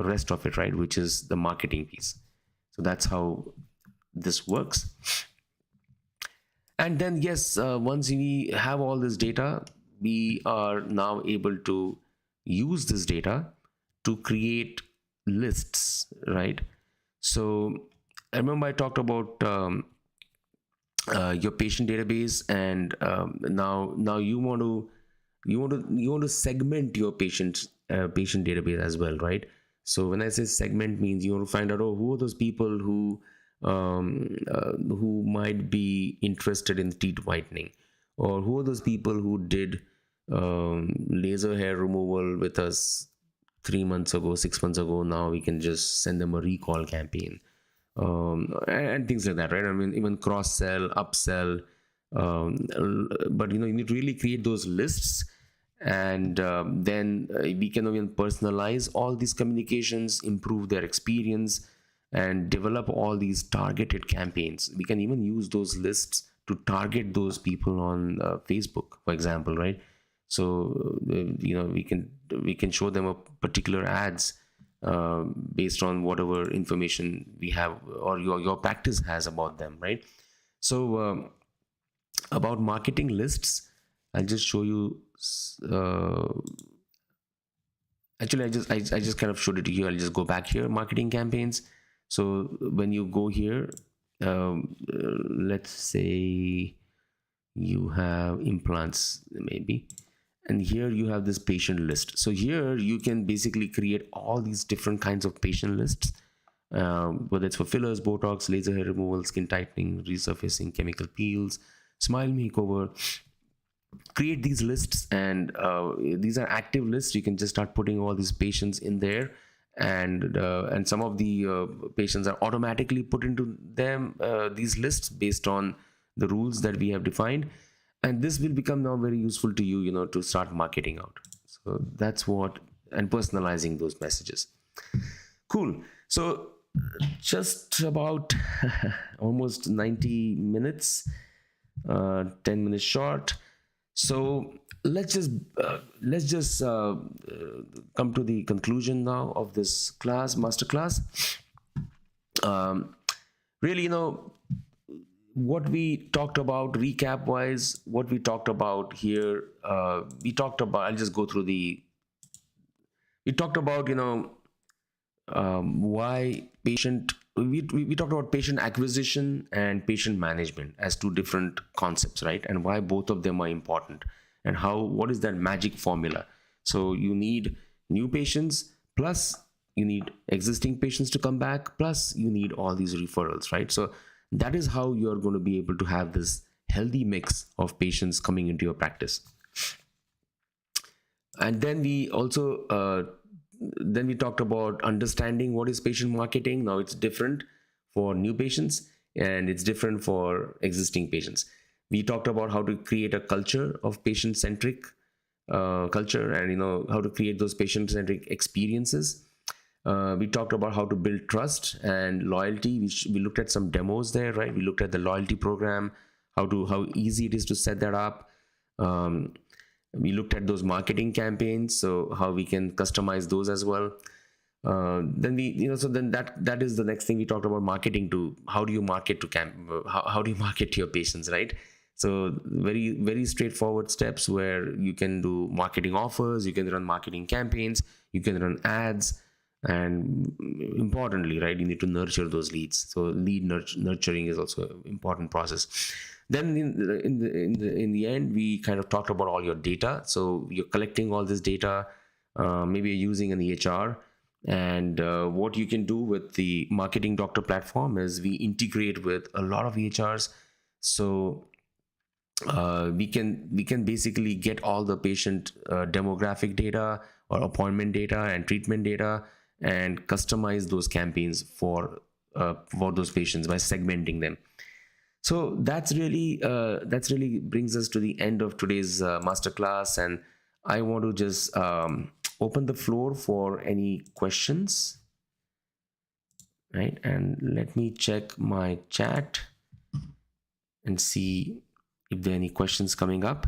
rest of it, right, which is the marketing piece. So that's how this works. And then yes, once we have all this data, we are now able to use this data to create lists, right? So I remember I talked about your patient database, and now you want to segment your patient database as well, right? So when I say segment, means you want to find out, oh, who are those people who might be interested in teeth whitening, or who are those people who did laser hair removal with us 3 months ago, 6 months ago. Now we can just send them a recall campaign, and things like that, right? I mean, even cross sell, upsell. But you need to really create those lists, and then we can even personalize all these communications, improve their experience, and develop all these targeted campaigns. We can even use those lists to target those people on Facebook, for example, right? So we can show them a particular ads based on whatever information we have or your practice has about them, right? So about marketing lists, I'll just show you. uh, Actually, I just kind of showed it to you. I'll just go back here, marketing campaigns. So when you go here, let's say you have implants maybe, and here you have this patient list. So here you can basically create all these different kinds of patient lists, whether it's for fillers, botox, laser hair removal, skin tightening, resurfacing, chemical peels, smile makeover. Create these lists, and these are active lists. You can just start putting all these patients in there, and some of the patients are automatically put into them, these lists, based on the rules that we have defined. And this will become now very useful to you, to start marketing out. So that's what, and personalizing those messages. Cool. So just about almost 90 minutes, 10 minutes short. So let's just come to the conclusion now of this masterclass. um, Really, what we talked about, recap wise, what we talked about here, we talked about, I'll just go through the we talked about, why patient we talked about patient acquisition and patient management as two different concepts, right? And why both of them are important, and what is that magic formula. So you need new patients, plus you need existing patients to come back, plus you need all these referrals, right? So that is how you're going to be able to have this healthy mix of patients coming into your practice. And then we talked about understanding what is patient marketing. Now it's different for new patients, and it's different for existing patients. We talked about how to create a culture of patient-centric culture, and how to create those patient-centric experiences. We talked about how to build trust and loyalty. We looked at some demos there, right? We looked at the loyalty program, how easy it is to set that up. um, we looked at those marketing campaigns, so how we can customize those as well. Then we you know so then that is the next thing. We talked about marketing, to how do you market to how do you market to your patients, right? So very, very straightforward steps, where you can do marketing offers, you can run marketing campaigns, you can run ads, and importantly, right, you need to nurture those leads. So nurturing is also an important process. Then in the end, we kind of talked about all your data. So you're collecting all this data, maybe you're using an EHR. And what you can do with the marketing doctor platform is we integrate with a lot of EHRs. So we can basically get all the patient demographic data, or appointment data and treatment data, and customize those campaigns for those patients by segmenting them. So that's really brings us to the end of today's masterclass, and I want to just open the floor for any questions, right? And let me check my chat and see if there are any questions coming up.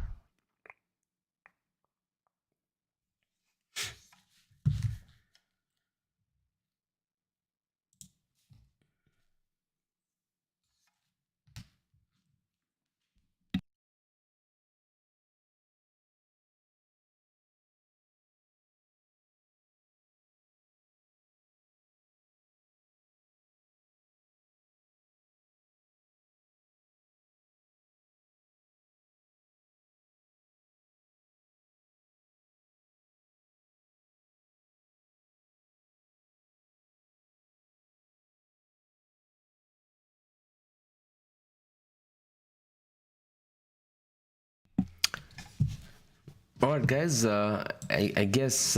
All right, guys. I guess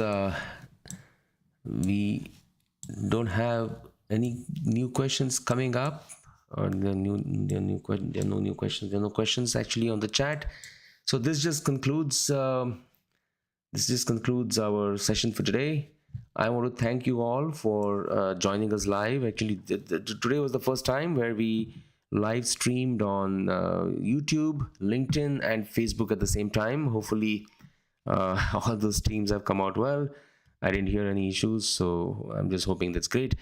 we don't have any new questions coming up, or there are no new questions. There are no questions actually on the chat. So this just concludes our session for today. I want to thank you all for joining us live. Actually, today was the first time where we live streamed on YouTube, LinkedIn, and Facebook at the same time. Hopefully, all those streams have come out well. I didn't hear any issues, so I'm just hoping that's great.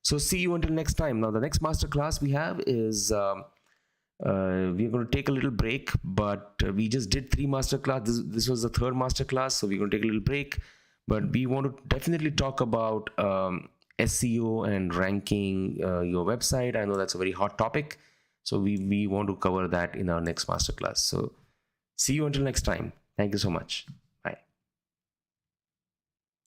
So see you until next time. Now, the next masterclass we have is we're going to take a little break, but we just did 3 masterclass. This was the 3rd masterclass, so we're going to take a little break. But we want to definitely talk about SEO and ranking your website. I know that's a very hot topic, so we want to cover that in our next masterclass. So see you until next time. Thank you so much.